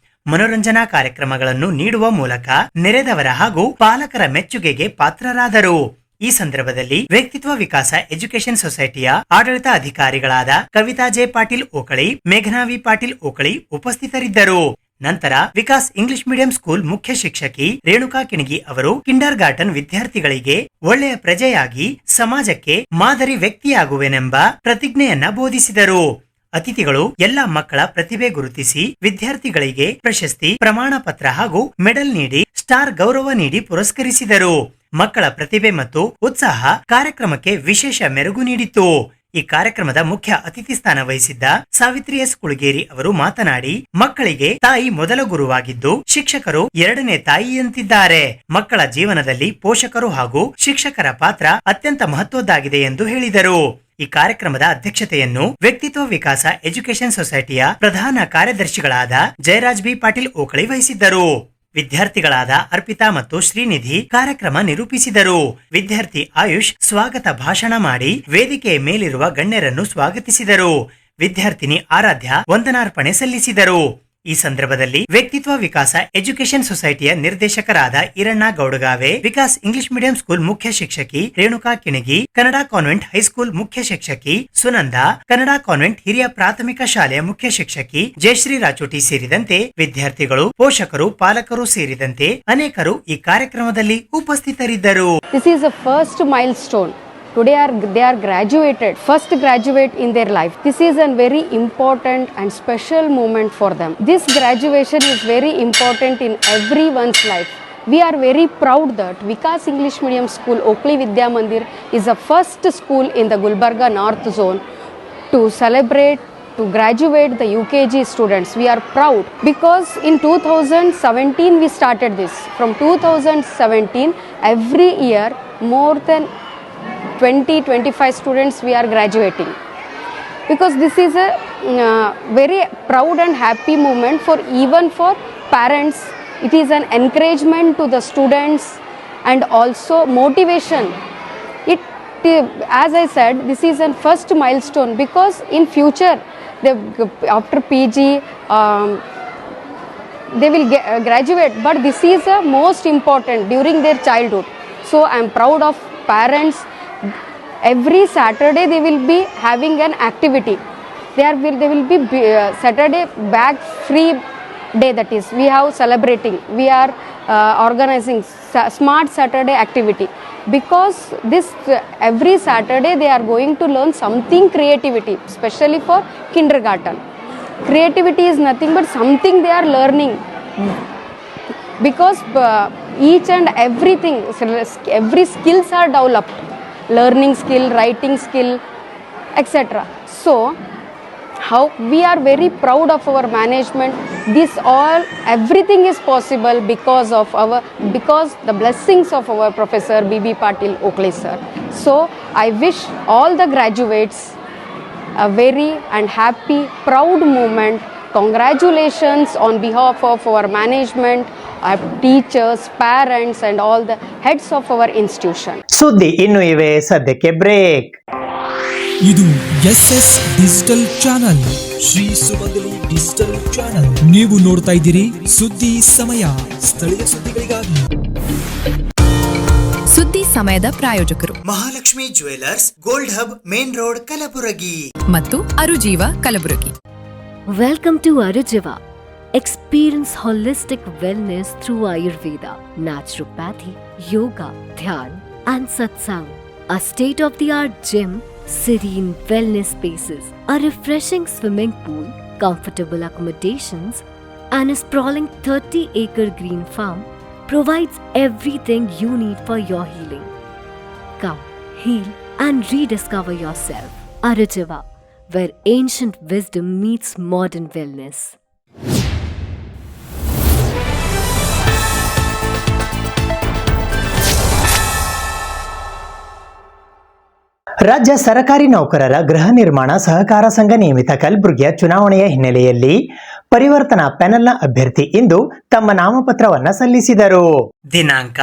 ಮನೋರಂಜನಾ ಕಾರ್ಯಕ್ರಮಗಳನ್ನು ನೀಡುವ ಮೂಲಕ ನೆರೆದವರ ಹಾಗೂ ಪಾಲಕರ ಮೆಚ್ಚುಗೆಗೆ ಪಾತ್ರರಾದರು. ಈ ಸಂದರ್ಭದಲ್ಲಿ ವ್ಯಕ್ತಿತ್ವ ವಿಕಾಸ ಎಜುಕೇಶನ್ ಸೊಸೈಟಿಯ ಆಡಳಿತ ಅಧಿಕಾರಿಗಳಾದ ಕವಿತಾ ಜೆ ಪಾಟೀಲ್ ಓಕಳಿ, ಮೇಘನಾ ವಿ ಪಾಟೀಲ್ ಓಕಳಿ ಉಪಸ್ಥಿತರಿದ್ದರು. ನಂತರ ವಿಕಾಸ್ ಇಂಗ್ಲಿಷ್ ಮೀಡಿಯಂ ಸ್ಕೂಲ್ ಮುಖ್ಯ ಶಿಕ್ಷಕಿ ರೇಣುಕಾ ಕಿಣಗಿ ಅವರು ಕಿಂಡರ್ ಗಾರ್ಡನ್ ವಿದ್ಯಾರ್ಥಿಗಳಿಗೆ ಒಳ್ಳೆಯ ಪ್ರಜೆಯಾಗಿ ಸಮಾಜಕ್ಕೆ ಮಾದರಿ ವ್ಯಕ್ತಿಯಾಗುವೆನೆಂಬ ಪ್ರತಿಜ್ಞೆಯನ್ನ ಬೋಧಿಸಿದರು. ಅತಿಥಿಗಳು ಎಲ್ಲ ಮಕ್ಕಳ ಪ್ರತಿಭೆ ಗುರುತಿಸಿ ವಿದ್ಯಾರ್ಥಿಗಳಿಗೆ ಪ್ರಶಸ್ತಿ, ಪ್ರಮಾಣ ಪತ್ರ ಹಾಗೂ ಮೆಡಲ್ ನೀಡಿ ಸ್ಟಾರ್ ಗೌರವ ನೀಡಿ ಪುರಸ್ಕರಿಸಿದರು. ಮಕ್ಕಳ ಪ್ರತಿಭೆ ಮತ್ತು ಉತ್ಸಾಹ ಕಾರ್ಯಕ್ರಮಕ್ಕೆ ವಿಶೇಷ ಮೆರುಗು ನೀಡಿತು. ಈ ಕಾರ್ಯಕ್ರಮದ ಮುಖ್ಯ ಅತಿಥಿ ಸ್ಥಾನ ವಹಿಸಿದ್ದ ಸಾವಿತ್ರಿ ಎಸ್ ಕುಳಗೇರಿ ಅವರು ಮಾತನಾಡಿ, ಮಕ್ಕಳಿಗೆ ತಾಯಿ ಮೊದಲ ಗುರುವಾಗಿದ್ದು ಶಿಕ್ಷಕರು ಎರಡನೇ ತಾಯಿಯಂತಿದ್ದಾರೆ. ಮಕ್ಕಳ ಜೀವನದಲ್ಲಿ ಪೋಷಕರು ಹಾಗೂ ಶಿಕ್ಷಕರ ಪಾತ್ರ ಅತ್ಯಂತ ಮಹತ್ವದ್ದಾಗಿದೆ ಎಂದು ಹೇಳಿದರು. ಈ ಕಾರ್ಯಕ್ರಮದ ಅಧ್ಯಕ್ಷತೆಯನ್ನು ವ್ಯಕ್ತಿತ್ವ ವಿಕಾಸ ಎಜುಕೇಶನ್ ಸೊಸೈಟಿಯ ಪ್ರಧಾನ ಕಾರ್ಯದರ್ಶಿಗಳಾದ ಜಯರಾಜ್ ಬಿ ಪಾಟೀಲ್ ಓಕಳಿ ವಹಿಸಿದ್ದರು. ವಿದ್ಯಾರ್ಥಿಗಳಾದ ಅರ್ಪಿತಾ ಮತ್ತು ಶ್ರೀನಿಧಿ ಕಾರ್ಯಕ್ರಮ ನಿರೂಪಿಸಿದರು. ವಿದ್ಯಾರ್ಥಿ ಆಯುಷ್ ಸ್ವಾಗತ ಭಾಷಣ ಮಾಡಿ ವೇದಿಕೆಯ ಮೇಲಿರುವ ಗಣ್ಯರನ್ನು ಸ್ವಾಗತಿಸಿದರು. ವಿದ್ಯಾರ್ಥಿನಿ ಆರಾಧ್ಯ ವಂದನಾರ್ಪಣೆ ಸಲ್ಲಿಸಿದರು. ಈ ಸಂದರ್ಭದಲ್ಲಿ ವ್ಯಕ್ತಿತ್ವ ವಿಕಾಸ ಎಜುಕೇಶನ್ ಸೊಸೈಟಿಯ ನಿರ್ದೇಶಕರಾದ Eeranna Gowdagave, Vikas English medium school ಮುಖ್ಯ ಶಿಕ್ಷಕಿ ರೇಣುಕಾ ಕಿಣಗಿ, ಕನ್ನಡ ಕಾನ್ವೆಂಟ್ ಹೈಸ್ಕೂಲ್ ಮುಖ್ಯ ಶಿಕ್ಷಕಿ ಸುನಂದ, ಕನ್ನಡ ಕಾನ್ವೆಂಟ್ ಹಿರಿಯ ಪ್ರಾಥಮಿಕ ಶಾಲೆಯ ಮುಖ್ಯ ಶಿಕ್ಷಕಿ ಜಯಶ್ರೀ ರಾಚೋಟಿ ಸೇರಿದಂತೆ ವಿದ್ಯಾರ್ಥಿಗಳು, ಪೋಷಕರು, ಪಾಲಕರು ಸೇರಿದಂತೆ ಅನೇಕರು ಈ ಕಾರ್ಯಕ್ರಮದಲ್ಲಿ ಉಪಸ್ಥಿತರಿದ್ದರು. This is a first milestone. Today they are graduated, first graduate in their life. This is a very important and special moment for them. This graduation is very important in everyone's life. We are very proud that Vikas English Medium School, Oakley Vidya Mandir is the first school in the Gulbarga North Zone to celebrate, to graduate the UKG students. We are proud because in 2017 we started this. From 2017, every year more than 20-25 students we are graduating, because this is a very proud and happy moment for even for parents. It is an encouragement to the students and also motivation. As I said, this is a first milestone because in future after PG they will graduate, but this is most important during their childhood. So I am proud of parents. Every Saturday they will be having an activity. There will be Saturday bag free day, that is we have celebrating. We are organizing smart Saturday activity, because this every Saturday they are going to learn something creativity, especially for kindergarten. Creativity is nothing but something they are learning, because each and everything, every skills are developed. Learning skill, writing skill, etc. So how we are very proud of our management. This all, everything is possible because the blessings of our Professor B.B. Patil Oakley sir. So I wish all the graduates a very and happy, proud moment. Congratulations on behalf of our management, our teachers, parents and all the heads of our institution. ಸುದ್ದಿ ಇನ್ನು ಇವೆ, ಸದ್ಯಕ್ಕೆ break. ಇದು SS digital channel, Shri ಸುಮಂಗಲಿ digital channel. ನೀವು ನೋಡ್ತಾ ಇದ್ದೀರಿ ಸುದ್ದಿ ಸಮಯ, ಸ್ಥಳೀಯ ಸುದ್ದಿಗಳಿಗಾಗಿ. ಸುದ್ದಿ ಸಮಯದ ಪ್ರಾಯೋಜಕರು Mahalakshmi jewellers, gold hub, main road, Kalaburagi ಮತ್ತು ಅರುಜೀವ Kalaburagi. Welcome to Arujiva. Experience holistic wellness through Ayurveda, naturopathy, yoga, dhyan, and satsang. A state-of-the-art gym, serene wellness spaces, a refreshing swimming pool, comfortable accommodations, and a sprawling 30-acre green farm provides everything you need for your healing. Come, heal, and rediscover yourself. Arujiva, where ancient wisdom meets modern wellness. ರಾಜ್ಯ ಸರ್ಕಾರಿ ನೌಕರರ ಗೃಹ ನಿರ್ಮಾಣ ಸಹಕಾರ ಸಂಘ ನಿಯಮಿತ ಕಲಬುರಗಿಯ ಚುನಾವಣೆಯ ಹಿನ್ನೆಲೆಯಲ್ಲಿ ಪರಿವರ್ತನಾ ಪ್ಯಾನೆಲ್ನ ಅಭ್ಯರ್ಥಿ ಇಂದು ತಮ್ಮ ನಾಮಪತ್ರವನ್ನ ಸಲ್ಲಿಸಿದರು. ದಿನಾಂಕ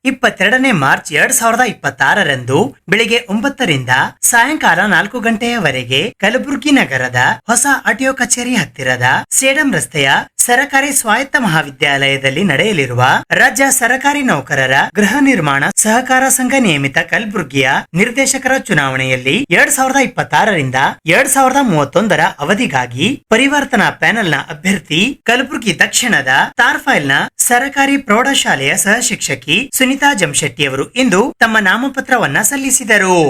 22 ಮಾರ್ಚ್ 2026ರಂದು ಬೆಳಿಗ್ಗೆ 9 ರಿಂದ ಸಾಯಂಕಾಲ 4 ಗಂಟೆಯವರೆಗೆ ಕಲಬುರಗಿ ನಗರದ ಹೊಸ ಆರ್ಟಿಒ ಕಚೇರಿ ಹತ್ತಿರದ ಸೇಡಂ ರಸ್ತೆಯ ಸರಕಾರಿ ಸ್ವಾಯತ್ತ ಮಹಾವಿದ್ಯಾಲಯದಲ್ಲಿ ನಡೆಯಲಿರುವ ರಾಜ್ಯ ಸರಕಾರಿ ನೌಕರರ ಗೃಹ ನಿರ್ಮಾಣ ಸಹಕಾರ ಸಂಘ ನಿಯಮಿತ ಕಲಬುರಗಿಯ ನಿರ್ದೇಶಕರ ಚುನಾವಣೆಯಲ್ಲಿ 2026ರಿಂದ 2031ರ ಅವಧಿಗಾಗಿ ಪರಿವರ್ತನಾ ಪ್ಯಾನೆಲ್ನ ಅಭ್ಯರ್ಥಿ ಕಲಬುರಗಿ ದಕ್ಷಿಣದ ತಾರ್ಫೈಲ್ನ ಸರಕಾರಿ ಪ್ರೌಢಶಾಲೆಯ ಸಹ ಶಿಕ್ಷಕಿ ಸುನಿತಾ ಜಮಶೆಟ್ಟಿ ಅವರು ಇಂದು ತಮ್ಮ ನಾಮಪತ್ರವನ್ನ ಸಲ್ಲಿಸಿದರು.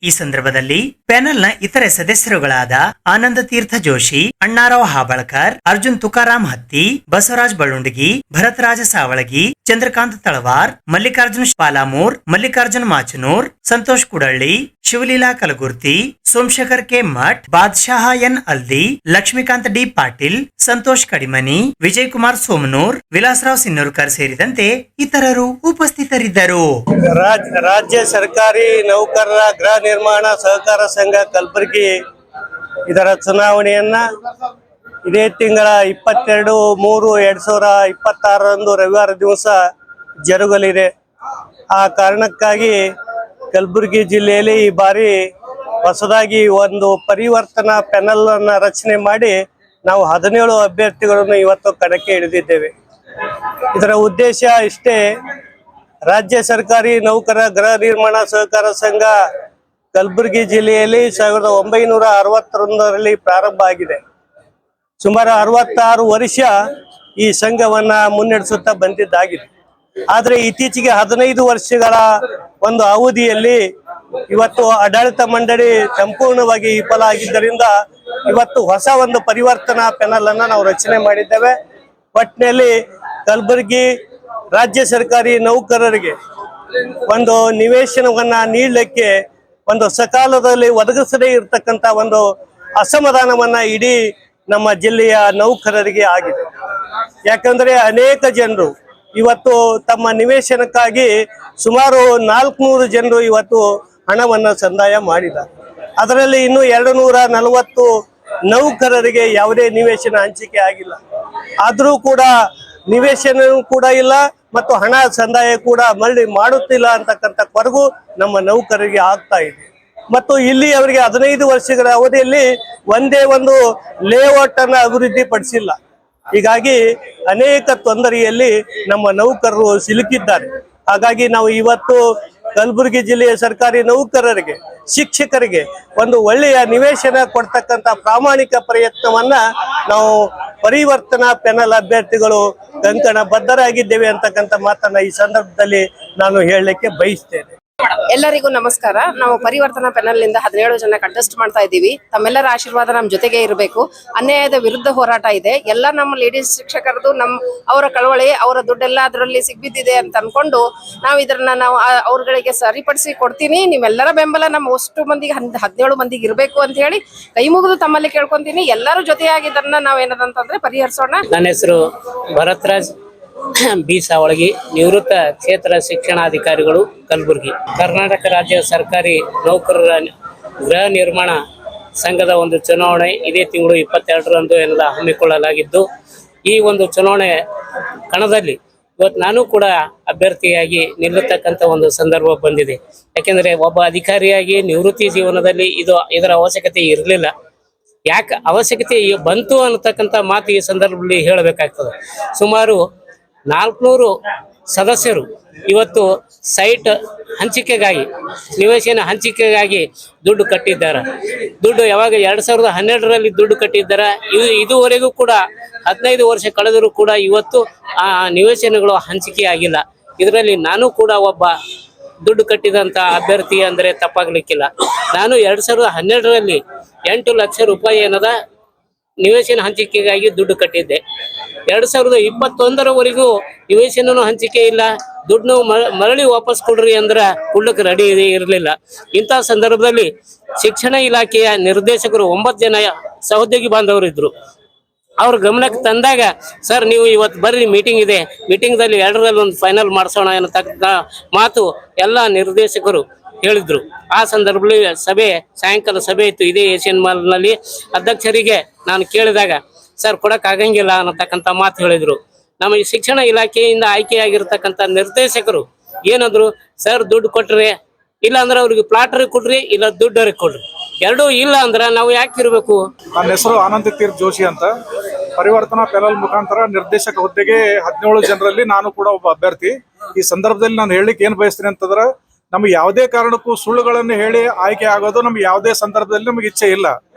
ಈ ಸಂದರ್ಭದಲ್ಲಿ ಪ್ಯಾನೆಲ್ನ ಇತರೆ ಸದಸ್ಯರುಗಳಾದ ಆನಂದ ತೀರ್ಥ Joshi, Annarao ಹಾಬಳಕರ್, Arjun Tukaram Hatti, Basavaraj Balundagi, Bharataraja Savalagi, Chandrakant Talawar, Mallikarjun Palamur, Mallikarjun Machanur, Santosh Kudalli, Shivaleela Kalagurti, Somashekhar K Math, Badshah N Aldi, Laxmikant D Patil, Santosh Kadimani, Vijay Kumar Somanur, Vilasrao Sinnurkar ಸೇರಿದಂತೆ ಇತರರು ಉಪಸ್ಥಿತರಿದ್ದರು. ರಾಜ್ಯ ಸರ್ಕಾರಿ ನೌಕರರ ಗೃಹ ನಿರ್ಮಾಣ ಸಹಕಾರ ಸಂಘ ಕಲಬುರಗಿ ಇದರ ಚುನಾವಣೆಯನ್ನ ಇದೇ ತಿಂಗಳ 22/3/2026 ರವಿವಾರ ದಿವಸ ಜರುಗಲಿದೆ. ಆ ಕಾರಣಕ್ಕಾಗಿ ಕಲಬುರಗಿ ಜಿಲ್ಲೆಯಲ್ಲಿ ಈ ಬಾರಿ ಹೊಸದಾಗಿ ಒಂದು ಪರಿವರ್ತನಾ ಪ್ಯಾನೆಲ್ ಅನ್ನ ರಚನೆ ಮಾಡಿ ನಾವು 17 ಅಭ್ಯರ್ಥಿಗಳನ್ನು ಇವತ್ತು ಕಣಕ್ಕೆ ಇಳಿದಿದ್ದೇವೆ. ಇದರ ಉದ್ದೇಶ ಇಷ್ಟೇ, ರಾಜ್ಯ ಸರ್ಕಾರಿ ನೌಕರ ಗೃಹ ನಿರ್ಮಾಣ ಸಹಕಾರ ಸಂಘ ಕಲಬುರಗಿ ಜಿಲ್ಲೆಯಲ್ಲಿ 1961ರಲ್ಲಿ ಪ್ರಾರಂಭ ಆಗಿದೆ. ಸುಮಾರು 66 ವರ್ಷ ಈ ಸಂಘವನ್ನ ಮುನ್ನಡೆಸುತ್ತಾ ಬಂದಿದ್ದಾಗಿದೆ. ಆದರೆ ಇತ್ತೀಚೆಗೆ 15 ವರ್ಷಗಳ ಒಂದು ಅವಧಿಯಲ್ಲಿ ಇವತ್ತು ಆಡಳಿತ ಮಂಡಳಿ ಸಂಪೂರ್ಣವಾಗಿ ವಿಫಲ ಆಗಿದ್ದರಿಂದ ಇವತ್ತು ಹೊಸ ಒಂದು ಪರಿವರ್ತನಾ ಪ್ಯಾನಲ್ ಅನ್ನ ನಾವು ರಚನೆ ಮಾಡಿದ್ದೇವೆ. ಒಟ್ಟಿನಲ್ಲಿ ಕಲಬುರಗಿ ರಾಜ್ಯ ಸರ್ಕಾರಿ ನೌಕರರಿಗೆ ಒಂದು ನಿವೇಶನವನ್ನ ನೀಡಲಿಕ್ಕೆ ಒಂದು ಸಕಾಲದಲ್ಲಿ ಒದಗಿಸದೇ ಇರತಕ್ಕಂತ ಒಂದು ಅಸಮಾಧಾನವನ್ನ ಇಡೀ ನಮ್ಮ ಜಿಲ್ಲೆಯ ನೌಕರರಿಗೆ ಆಗಿದೆ. ಯಾಕಂದ್ರೆ ಅನೇಕ ಜನರು ಇವತ್ತು ತಮ್ಮ ನಿವೇಶನಕ್ಕಾಗಿ ಸುಮಾರು 400 ಜನರು ಇವತ್ತು ಹಣವನ್ನು ಸಂದಾಯ ಮಾಡಿದ್ದಾರೆ. ಅದರಲ್ಲಿ ಇನ್ನು 240 ನೌಕರರಿಗೆ ಯಾವುದೇ ನಿವೇಶನ ಹಂಚಿಕೆ ಆಗಿಲ್ಲ. ಆದರೂ ಕೂಡ ನಿವೇಶನ ಕೂಡ ಇಲ್ಲ ಮತ್ತು ಹಣ ಸಂದಾಯ ಕೂಡ ಮರಳಿ ಮಾಡುತ್ತಿಲ್ಲ ಅಂತಕ್ಕಂಥ ಕೊರಗು ನಮ್ಮ ನೌಕರರಿಗೆ ಆಗ್ತಾ ಇದೆ. ಮತ್ತು ಇಲ್ಲಿ ಅವರಿಗೆ 15 ವರ್ಷಗಳ ಅವಧಿಯಲ್ಲಿ ಒಂದೇ ಒಂದು ಲೇಔಟ್ ಅನ್ನು ಅಭಿವೃದ್ಧಿ ಪಡಿಸಿಲ್ಲ. ಹೀಗಾಗಿ ಅನೇಕ ತೊಂದರೆಯಲ್ಲಿ ನಮ್ಮ ನೌಕರರು ಸಿಲುಕಿದ್ದಾರೆ. ಹಾಗಾಗಿ ನಾವು ಇವತ್ತು ಕಲಬುರಗಿ ಜಿಲ್ಲೆಯ ಸರ್ಕಾರಿ ನೌಕರರಿಗೆ, ಶಿಕ್ಷಕರಿಗೆ ಒಂದು ಒಳ್ಳೆಯ ನಿವೇಶನ ಕೊಡ್ತಕ್ಕಂಥ ಪ್ರಾಮಾಣಿಕ ಪ್ರಯತ್ನವನ್ನ ನಾವು ಪರಿವರ್ತನಾ ಪ್ಯಾನಲ್ ಅಭ್ಯರ್ಥಿಗಳು ಕಂಕಣ ಬದ್ಧರಾಗಿದ್ದೇವೆ ಅಂತಕ್ಕಂಥ ಮಾತನ್ನ ಈ ಸಂದರ್ಭದಲ್ಲಿ ನಾನು ಹೇಳಲಿಕ್ಕೆ ಬಯಸ್ತೇನೆ. ಎಲ್ಲರಿಗೂ ನಮಸ್ಕಾರ. ನಾವು ಪರಿವರ್ತನಾ ಪ್ಯಾನಲ್ ನಿಂದ 17 ಜನ ಕಂಟೆಸ್ಟ್ ಮಾಡ್ತಾ ಇದ್ದೀವಿ. ತಮ್ಮೆಲ್ಲರ ಆಶೀರ್ವಾದ ನಮ್ಮ ಜೊತೆಗೆ ಇರಬೇಕು. ಅನ್ಯಾಯದ ವಿರುದ್ಧ ಹೋರಾಟ ಇದೆ. ಎಲ್ಲ ನಮ್ಮ ಲೇಡೀಸ್ ಶಿಕ್ಷಕರದು ಅವರ ಕಳವಳಿ, ಅವರ ದುಡ್ಡೆಲ್ಲ ಅದರಲ್ಲಿ ಸಿಗ್ಬಿದ್ದಿದೆ ಅಂತ ಅನ್ಕೊಂಡು ನಾವು ಇದನ್ನ ಅವ್ರಗಳಿಗೆ ಸರಿಪಡಿಸಿ ಕೊಡ್ತೀನಿ. ನಿಮ್ಮೆಲ್ಲರ ಬೆಂಬಲ ನಮ್ಮ ಅಷ್ಟು ಮಂದಿಗೆ 17 ಮಂದಿಗೆ ಇರಬೇಕು ಅಂತ ಹೇಳಿ ಕೈ ಮುಗಿದು ತಮ್ಮಲ್ಲಿ ಕೇಳ್ಕೊಂತೀನಿ. ಎಲ್ಲರೂ ಜೊತೆಯಾಗಿ ಇದನ್ನ ನಾವೇನದಂತಂದ್ರೆ ಪರಿಹರಿಸೋಣ. ನನ್ನ ಹೆಸರು ಭರತ್ರಾಜ್ ಬಿ ಸಾವಳಗಿ, ನಿವೃತ್ತ ಕ್ಷೇತ್ರ ಶಿಕ್ಷಣಾಧಿಕಾರಿಗಳು ಕಲಬುರಗಿ. ಕರ್ನಾಟಕ ರಾಜ್ಯ ಸರ್ಕಾರಿ ನೌಕರರ ಗೃಹ ನಿರ್ಮಾಣ ಸಂಘದ ಒಂದು ಚುನಾವಣೆ ಇದೇ ತಿಂಗಳು 22ರಂದು ಹಮ್ಮಿಕೊಳ್ಳಲಾಗಿದ್ದು, ಈ ಒಂದು ಚುನಾವಣೆ ಕಣದಲ್ಲಿ ಇವತ್ತು ನಾನು ಕೂಡ ಅಭ್ಯರ್ಥಿಯಾಗಿ ನಿಲ್ಲತಕ್ಕಂಥ ಒಂದು ಸಂದರ್ಭ ಬಂದಿದೆ. ಯಾಕೆಂದರೆ ಒಬ್ಬ ಅಧಿಕಾರಿಯಾಗಿ ನಿವೃತ್ತಿ ಜೀವನದಲ್ಲಿ ಇದರ ಅವಶ್ಯಕತೆ ಇರಲಿಲ್ಲ. ಯಾಕೆ ಅವಶ್ಯಕತೆ ಬಂತು ಅನ್ನತಕ್ಕಂಥ ಮಾತು ಈ ಸಂದರ್ಭದಲ್ಲಿ ಹೇಳಬೇಕಾಗ್ತದೆ. ಸುಮಾರು 400 ಸದಸ್ಯರು ಇವತ್ತು ಸೈಟ್ ಹಂಚಿಕೆಗಾಗಿ, ನಿವೇಶನ ಹಂಚಿಕೆಗಾಗಿ ದುಡ್ಡು ಕಟ್ಟಿದ್ದಾರೆ. ದುಡ್ಡು ಯಾವಾಗ 2012ರಲ್ಲಿ ದುಡ್ಡು ಕಟ್ಟಿದ್ದಾರೆ. ಇದುವರೆಗೂ ಕೂಡ 15 ವರ್ಷ ಕಳೆದರೂ ಕೂಡ ಇವತ್ತು ಆ ನಿವೇಶನಗಳು ಹಂಚಿಕೆ ಆಗಿಲ್ಲ. ಇದರಲ್ಲಿ ನಾನು ಕೂಡ ಒಬ್ಬ ದುಡ್ಡು ಕಟ್ಟಿದಂಥ ಅಭ್ಯರ್ಥಿ ಅಂದರೆ ತಪ್ಪಾಗಲಿಕ್ಕಿಲ್ಲ. ನಾನು 2012ರಲ್ಲಿ 8 ಲಕ್ಷ ರೂಪಾಯಿ ನಿವೇಶನ ಹಂಚಿಕೆಗಾಗಿ ದುಡ್ಡು ಕಟ್ಟಿದ್ದೆ. 2021ರವರೆಗೂ ನಿವೇಶನೂ ಹಂಚಿಕೆ ಇಲ್ಲ. ದುಡ್ಡು ಮರಳಿ ವಾಪಸ್ ಕೊಡ್ರಿ ಅಂದ್ರೆ ಕೊಡ್ಲಿಕ್ಕೆ ರೆಡಿ ಇರಲಿಲ್ಲ. ಇಂಥ ಸಂದರ್ಭದಲ್ಲಿ ಶಿಕ್ಷಣ ಇಲಾಖೆಯ ನಿರ್ದೇಶಕರು 9 ಜನ ಸಹೋದ್ಯೋಗಿ ಬಾಂಧವರು ಇದ್ರು. ಅವ್ರ ಗಮನಕ್ಕೆ ತಂದಾಗ, ಸರ್ ನೀವು ಇವತ್ತು ಬರ್ರಿ, ಮೀಟಿಂಗ್ ಇದೆ, ಮೀಟಿಂಗ್ದಲ್ಲಿ 2ರಲ್ಲಿ ಒಂದು ಫೈನಲ್ ಮಾಡಿಸೋಣ ಅನ್ನತಕ್ಕ ಮಾತು ಎಲ್ಲ ನಿರ್ದೇಶಕರು ಹೇಳಿದ್ರು. ಆ ಸಂದರ್ಭದಲ್ಲಿ ಸಾಯಂಕಾಲ ಸಭೆ ಇತ್ತು ಇದೇ ಏಷ್ಯನ್ ಮಾಲ್ನಲ್ಲಿ. ಅಧ್ಯಕ್ಷರಿಗೆ ನಾನು ಕೇಳಿದಾಗ, ಸರ್ ಕೊಡಕ್ಕಾಗಂಗಿಲ್ಲ ಅನ್ನತಕ್ಕಂಥ ಮಾತು ಹೇಳಿದ್ರು. ನಮ್ಮ ಈ ಶಿಕ್ಷಣ ಇಲಾಖೆಯಿಂದ ಆಯ್ಕೆಯಾಗಿರ್ತಕ್ಕಂಥ ನಿರ್ದೇಶಕರು ಏನಂದ್ರು, ಸರ್ ದುಡ್ಡು ಕೊಟ್ರೆ, ಇಲ್ಲ ಅಂದ್ರೆ ಅವ್ರಿಗೆ ಪ್ಲಾಟರ್ ಕೊಡ್ರಿ, ಇಲ್ಲ ದುಡ್ಡವ್ರಿಗೆ ಕೊಡ್ರಿ, ಎರಡೂ ಇಲ್ಲ ಅಂದ್ರೆ ನಾವು ಯಾಕೆ ಇರಬೇಕು. ನನ್ನ ಹೆಸರು ಆನಂದ ತೀರ್ಥ ಜೋಶಿ ಅಂತ. ಪರಿವರ್ತನಾ ಪ್ಯಾನಲ್ ಮುಖಾಂತರ ನಿರ್ದೇಶಕ ಹುದ್ದೆಗೆ 17 ಜನರಲ್ಲಿ ನಾನು ಕೂಡ ಒಬ್ಬ ಅಭ್ಯರ್ಥಿ. ಈ ಸಂದರ್ಭದಲ್ಲಿ ನಾನು ಹೇಳಲಿಕ್ಕೆ ಏನ್ ಬಯಸ್ತೀನಿ ಅಂತಂದ್ರೆ, ನಮ್ಗೆ ಯಾವುದೇ ಕಾರಣಕ್ಕೂ ಸುಳ್ಳುಗಳನ್ನು ಹೇಳಿ ಆಯ್ಕೆ ಆಗೋದು ನಮ್ಗೆ ಯಾವುದೇ ಸಂದರ್ಭದಲ್ಲಿ ನಮ್ಗೆ ಇಚ್ಛೆ ಇಲ್ಲ.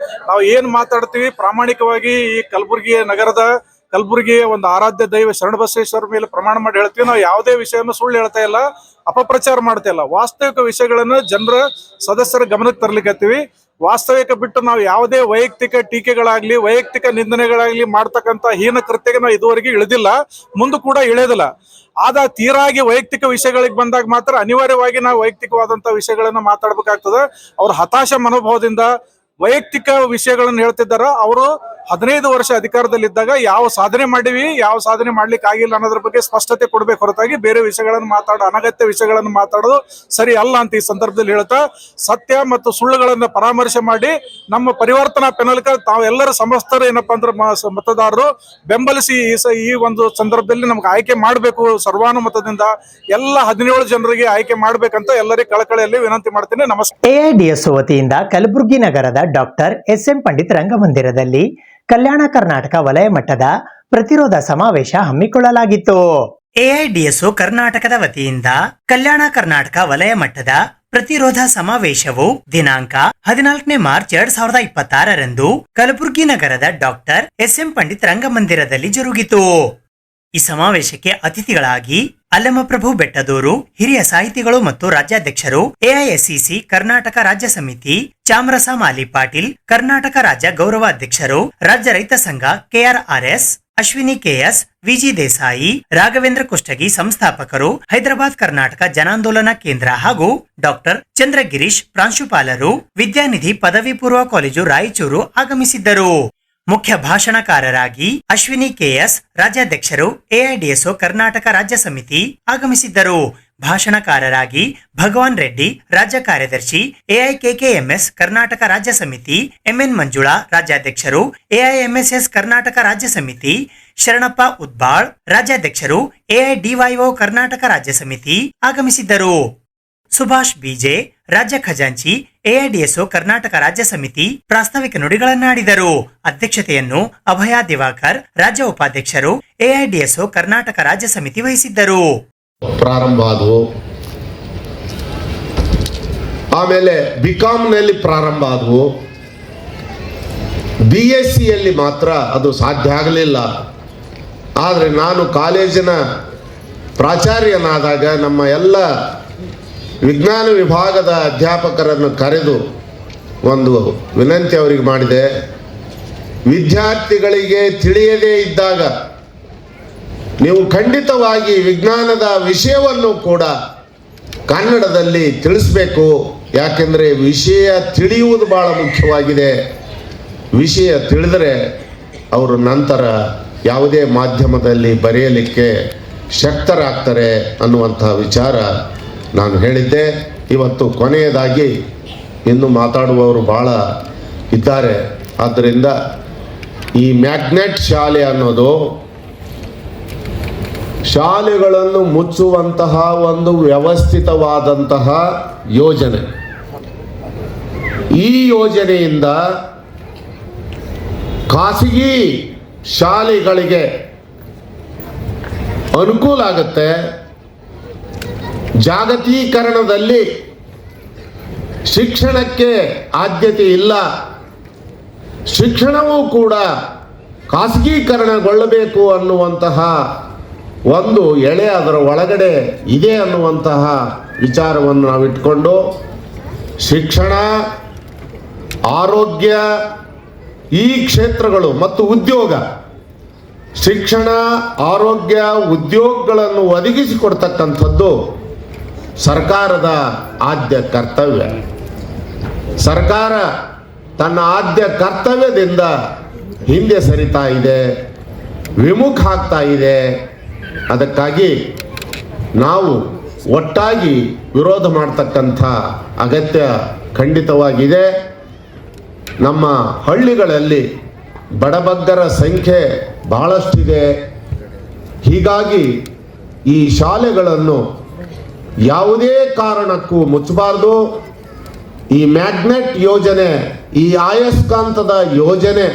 ನಾವು ಏನ್ ಮಾತಾಡ್ತೀವಿ ಪ್ರಾಮಾಣಿಕವಾಗಿ ಈ ಕಲಬುರಗಿಯ ಒಂದು ಆರಾಧ್ಯ ದೈವ ಶರಣಬಸವೇಶ್ವರ ಮೇಲೆ ಪ್ರಮಾಣ ಮಾಡಿ ಹೇಳ್ತೀವಿ. ನಾವು ಯಾವುದೇ ವಿಷಯವನ್ನು ಸುಳ್ಳು ಹೇಳ್ತಾ ಇಲ್ಲ, ಅಪಪ್ರಚಾರ ಮಾಡ್ತಾ ಇಲ್ಲ. ವಾಸ್ತವಿಕ ವಿಷಯಗಳನ್ನು ಜನರ ಸದಸ್ಯರ ಗಮನಕ್ಕೆ ತರ್ಲಿಕ್ಕತ್ತೀವಿ. ವಾಸ್ತವಿಕ ಬಿಟ್ಟು ನಾವು ಯಾವುದೇ ವೈಯಕ್ತಿಕ ಟೀಕೆಗಳಾಗ್ಲಿ, ವೈಯಕ್ತಿಕ ನಿಂದನೆಗಳಾಗ್ಲಿ ಮಾಡ್ತಕ್ಕಂಥ ಹೀನ ಕೃತ್ಯಕ್ಕೆ ನಾವು ಇದುವರೆಗೆ ಇಳಿದಿಲ್ಲ, ಮುಂದೆ ಕೂಡ ಇಳಿಯೋದಿಲ್ಲ. ತೀರಾಗಿ ವೈಯಕ್ತಿಕ ವಿಷಯಗಳಿಗೆ ಬಂದಾಗ ಮಾತ್ರ ಅನಿವಾರ್ಯವಾಗಿ ನಾವು ವೈಯಕ್ತಿಕವಾದಂತ ವಿಷಯಗಳನ್ನ ಮಾತಾಡ್ಬೇಕಾಗ್ತದೆ. ಅವ್ರ ಹತಾಶ ಮನೋಭಾವದಿಂದ ವೈಯಕ್ತಿಕ ವಿಷಯಗಳನ್ನು ಹೇಳ್ತಿದ್ದಾರ. ಅವರು 15 ವರ್ಷ ಅಧಿಕಾರದಲ್ಲಿದ್ದಾಗ ಯಾವ ಸಾಧನೆ ಮಾಡಿವಿ, ಯಾವ ಸಾಧನೆ ಮಾಡ್ಲಿಕ್ಕೆ ಆಗಿಲ್ಲ ಅನ್ನೋದ್ರ ಬಗ್ಗೆ ಸ್ಪಷ್ಟತೆ ಕೊಡ್ಬೇಕು ಹೊರತಾಗಿ ಬೇರೆ ವಿಷಯಗಳನ್ನು ಅನಗತ್ಯ ವಿಷಯಗಳನ್ನು ಮಾತಾಡೋದು ಸರಿ ಅಲ್ಲ ಅಂತ ಈ ಸಂದರ್ಭದಲ್ಲಿ ಹೇಳ್ತಾ, ಸತ್ಯ ಮತ್ತು ಸುಳ್ಳುಗಳನ್ನ ಪರಾಮರ್ಶೆ ಮಾಡಿ ನಮ್ಮ ಪರಿವರ್ತನಾ ಪ್ಯಾನಲ್ಗೆ ತಾವೆಲ್ಲರ ಸಮಸ್ತರು ಏನಪ್ಪಾ ಅಂದ್ರೆ ಮತದಾರರು ಬೆಂಬಲಿಸಿ ಈ ಒಂದು ಸಂದರ್ಭದಲ್ಲಿ ನಮ್ಗೆ ಆಯ್ಕೆ ಮಾಡಬೇಕು. ಸರ್ವಾನುಮತದಿಂದ ಎಲ್ಲ 17 ಜನರಿಗೆ ಆಯ್ಕೆ ಮಾಡ್ಬೇಕಂತ ಎಲ್ಲರಿಗೂ ಕಳಕಳಿಯಲ್ಲಿ ವಿನಂತಿ ಮಾಡ್ತೀನಿ. ನಮಸ್ಕಾರ. AIDSO ವತಿಯಿಂದ ಕಲಬುರಗಿ ನಗರದ ಡಾಕ್ಟರ್ SM ಪಂಡಿತ್ ರಂಗಮಂದಿರದಲ್ಲಿ ಕಲ್ಯಾಣ ಕರ್ನಾಟಕ ವಲಯ ಮಟ್ಟದ ಪ್ರತಿರೋಧ ಸಮಾವೇಶ ಹಮ್ಮಿಕೊಳ್ಳಲಾಗಿತ್ತು. ಎಐಡಿಎಸ್ಒ ಕರ್ನಾಟಕದ ವತಿಯಿಂದ ಕಲ್ಯಾಣ ಕರ್ನಾಟಕ ವಲಯ ಮಟ್ಟದ ಪ್ರತಿರೋಧ ಸಮಾವೇಶವು ದಿನಾಂಕ 14 ಮಾರ್ಚ್ 2026ರಂದು ಕಲಬುರಗಿ ನಗರದ ಡಾಕ್ಟರ್ ಎಸ್.ಎಂ. ಪಂಡಿತ್ ರಂಗಮಂದಿರದಲ್ಲಿ ಜರುಗಿತು. ಈ ಸಮಾವೇಶಕ್ಕೆ ಅತಿಥಿಗಳಾಗಿ ಅಲ್ಲಮಪ್ರಭು ಬೆಟ್ಟದೂರು, ಹಿರಿಯ ಸಾಹಿತಿಗಳು ಮತ್ತು ರಾಜ್ಯಾಧ್ಯಕ್ಷರು, ಎಐಎಸ್ಸಿಸಿ ಕರ್ನಾಟಕ ರಾಜ್ಯ ಸಮಿತಿ ಚಾಮರಸ ಮಾಲಿ ಪಾಟೀಲ್, ಕರ್ನಾಟಕ ರಾಜ್ಯ ಗೌರವ ಅಧ್ಯಕ್ಷರು, ರಾಜ್ಯ ರೈತ ಸಂಘ ಕೆಆರ್ಆರ್ಎಸ್, ಅಶ್ವಿನಿ ಕೆಎಸ್, ವಿಜಿ ದೇಸಾಯಿ, ರಾಘವೇಂದ್ರ ಕುಷ್ಟಗಿ ಸಂಸ್ಥಾಪಕರು, ಹೈದರಾಬಾದ್ ಕರ್ನಾಟಕ ಜನಾಂದೋಲನ ಕೇಂದ್ರ ಹಾಗೂ ಡಾಕ್ಟರ್ ಚಂದ್ರಗಿರೀಶ್ ಪ್ರಾಂಶುಪಾಲರು, ವಿದ್ಯಾನಿಧಿ ಪದವಿ ಪೂರ್ವ ಕಾಲೇಜು ರಾಯಚೂರು ಆಗಮಿಸಿದ್ದರು. ಮುಖ್ಯ ಭಾಷಣಕಾರರಾಗಿ ಅಶ್ವಿನಿ ಕೆಎಸ್, ರಾಜ್ಯಾಧ್ಯಕ್ಷರು, ಎಐಡಿಎಸ್ಒ ಕರ್ನಾಟಕ ರಾಜ್ಯ ಸಮಿತಿ ಆಗಮಿಸಿದ್ದರು. ಭಾಷಣಕಾರರಾಗಿ ಭಗವಾನ್ ರೆಡ್ಡಿ, ರಾಜ್ಯ ಕಾರ್ಯದರ್ಶಿ, ಎಐಕೆಕೆಎಂಎಸ್ ಕರ್ನಾಟಕ ರಾಜ್ಯ ಸಮಿತಿ, ಎಂಎನ್ ಮಂಜುಳಾ, ರಾಜ್ಯಾಧ್ಯಕ್ಷರು, ಎಐಎಂಎಸ್ಎಸ್ ಕರ್ನಾಟಕ ರಾಜ್ಯ ಸಮಿತಿ, ಶರಣಪ್ಪ ಉದ್ಬಾಳ್, ರಾಜ್ಯಾಧ್ಯಕ್ಷರು, ಎಐಡಿವೈಒ ಕರ್ನಾಟಕ ರಾಜ್ಯ ಸಮಿತಿ ಆಗಮಿಸಿದ್ದರು. ಸುಭಾಷ್ ಬಿಜೆ, ರಾಜ್ಯ ಖಜಾಂಚಿ, ಎಐಡಿಎಸ್ಒ ಕರ್ನಾಟಕ ರಾಜ್ಯ ಸಮಿತಿ ಪ್ರಾಸ್ತಾವಿಕ ನುಡಿಗಳನ್ನಾಡಿದರು. ಅಧ್ಯಕ್ಷತೆಯನ್ನು ಅಭಯ ದಿವಾಕರ್, ರಾಜ್ಯ ಉಪಾಧ್ಯಕ್ಷರು, ಎಐಡಿಎಸ್ಒ ಕರ್ನಾಟಕ ರಾಜ್ಯ ಸಮಿತಿ ವಹಿಸಿದ್ದರು. ಪ್ರಾರಂಭ ಆದವು. ಆಮೇಲೆ ಬಿಕಾಂನಲ್ಲಿ ಪ್ರಾರಂಭ ಆದವು. BScಯಲ್ಲಿ ಮಾತ್ರ ಅದು ಸಾಧ್ಯ ಆಗಲಿಲ್ಲ. ಆದರೆ ನಾನು ಕಾಲೇಜಿನ ಪ್ರಾಚಾರ್ಯನಾದಾಗ ನಮ್ಮ ಎಲ್ಲ ವಿಜ್ಞಾನ ವಿಭಾಗದ ಅಧ್ಯಾಪಕರನ್ನು ಕರೆದು ಒಂದು ವಿನಂತಿ ಅವರಿಗೆ ಮಾಡಿದೆ. ವಿದ್ಯಾರ್ಥಿಗಳಿಗೆ ತಿಳಿಯದೇ ಇದ್ದಾಗ ನೀವು ಖಂಡಿತವಾಗಿ ವಿಜ್ಞಾನದ ವಿಷಯವನ್ನು ಕೂಡ ಕನ್ನಡದಲ್ಲಿ ತಿಳಿಸ್ಬೇಕು. ಯಾಕೆಂದರೆ ವಿಷಯ ತಿಳಿಯುವುದು ಬಹಳ ಮುಖ್ಯವಾಗಿದೆ. ವಿಷಯ ತಿಳಿದರೆ ಅವರು ನಂತರ ಯಾವುದೇ ಮಾಧ್ಯಮದಲ್ಲಿ ಬರೆಯಲಿಕ್ಕೆ ಶಕ್ತರಾಗ್ತಾರೆ ಅನ್ನುವಂಥ ವಿಚಾರ ನಾನು ಹೇಳಿದ್ದೆ. ಇವತ್ತು ಕೊನೆಯದಾಗಿ ಇನ್ನು ಮಾತಾಡುವವರು ಭಾಳ ಇದ್ದಾರೆ. ಆದ್ದರಿಂದ ಈ ಮ್ಯಾಗ್ನೆಟ್ ಶಾಲೆ ಅನ್ನೋದು ಶಾಲೆಗಳನ್ನು ಮುಚ್ಚುವಂತಹ ಒಂದು ವ್ಯವಸ್ಥಿತವಾದಂತಹ ಯೋಜನೆ. ಈ ಯೋಜನೆಯಿಂದ ಖಾಸಗಿ ಶಾಲೆಗಳಿಗೆ ಅನುಕೂಲ ಆಗುತ್ತೆ. ಜಾಗತೀಕರಣದಲ್ಲಿ ಶಿಕ್ಷಣಕ್ಕೆ ಆದ್ಯತೆ ಇಲ್ಲ. ಶಿಕ್ಷಣವೂ ಕೂಡ ಖಾಸಗೀಕರಣಗೊಳ್ಳಬೇಕು ಅನ್ನುವಂತಹ ಒಂದು ಎಳೆ ಅದರ ಒಳಗಡೆ ಇದೆ ಅನ್ನುವಂತಹ ವಿಚಾರವನ್ನು ನಾವು ಇಟ್ಕೊಂಡು ಶಿಕ್ಷಣ, ಆರೋಗ್ಯ ಈ ಕ್ಷೇತ್ರಗಳು ಮತ್ತು ಉದ್ಯೋಗ, ಶಿಕ್ಷಣ, ಆರೋಗ್ಯ, ಉದ್ಯೋಗಗಳನ್ನು ಒದಗಿಸಿಕೊಡ್ತಕ್ಕಂಥದ್ದು ಸರ್ಕಾರದ ಆದ್ಯ ಕರ್ತವ್ಯ. ಸರ್ಕಾರ ತನ್ನ ಆದ್ಯ ಕರ್ತವ್ಯದಿಂದ ಹಿಂದೆ ಸರಿತಾ ಇದೆ, ವಿಮುಖ ಆಗ್ತಾ ಇದೆ. ಅದಕ್ಕಾಗಿ ನಾವು ಒಟ್ಟಾಗಿ ವಿರೋಧ ಮಾಡ್ತಕ್ಕಂಥ ಅಗತ್ಯ ಖಂಡಿತವಾಗಿದೆ. ನಮ್ಮ ಹಳ್ಳಿಗಳಲ್ಲಿ ಬಡಬಗ್ಗರ ಸಂಖ್ಯೆ ಬಹಳಷ್ಟಿದೆ. ಹೀಗಾಗಿ ಈ ಶಾಲೆಗಳನ್ನು ಯಾವುದೇ ಕಾರಣಕ್ಕೂ ಮುಚ್ಚಬಾರ್ದು. ಈ ಮ್ಯಾಗ್ನೆಟ್ ಯೋಜನೆ, ಈ ಆಯಸ್ಕಾಂತದ ಯೋಜನೆ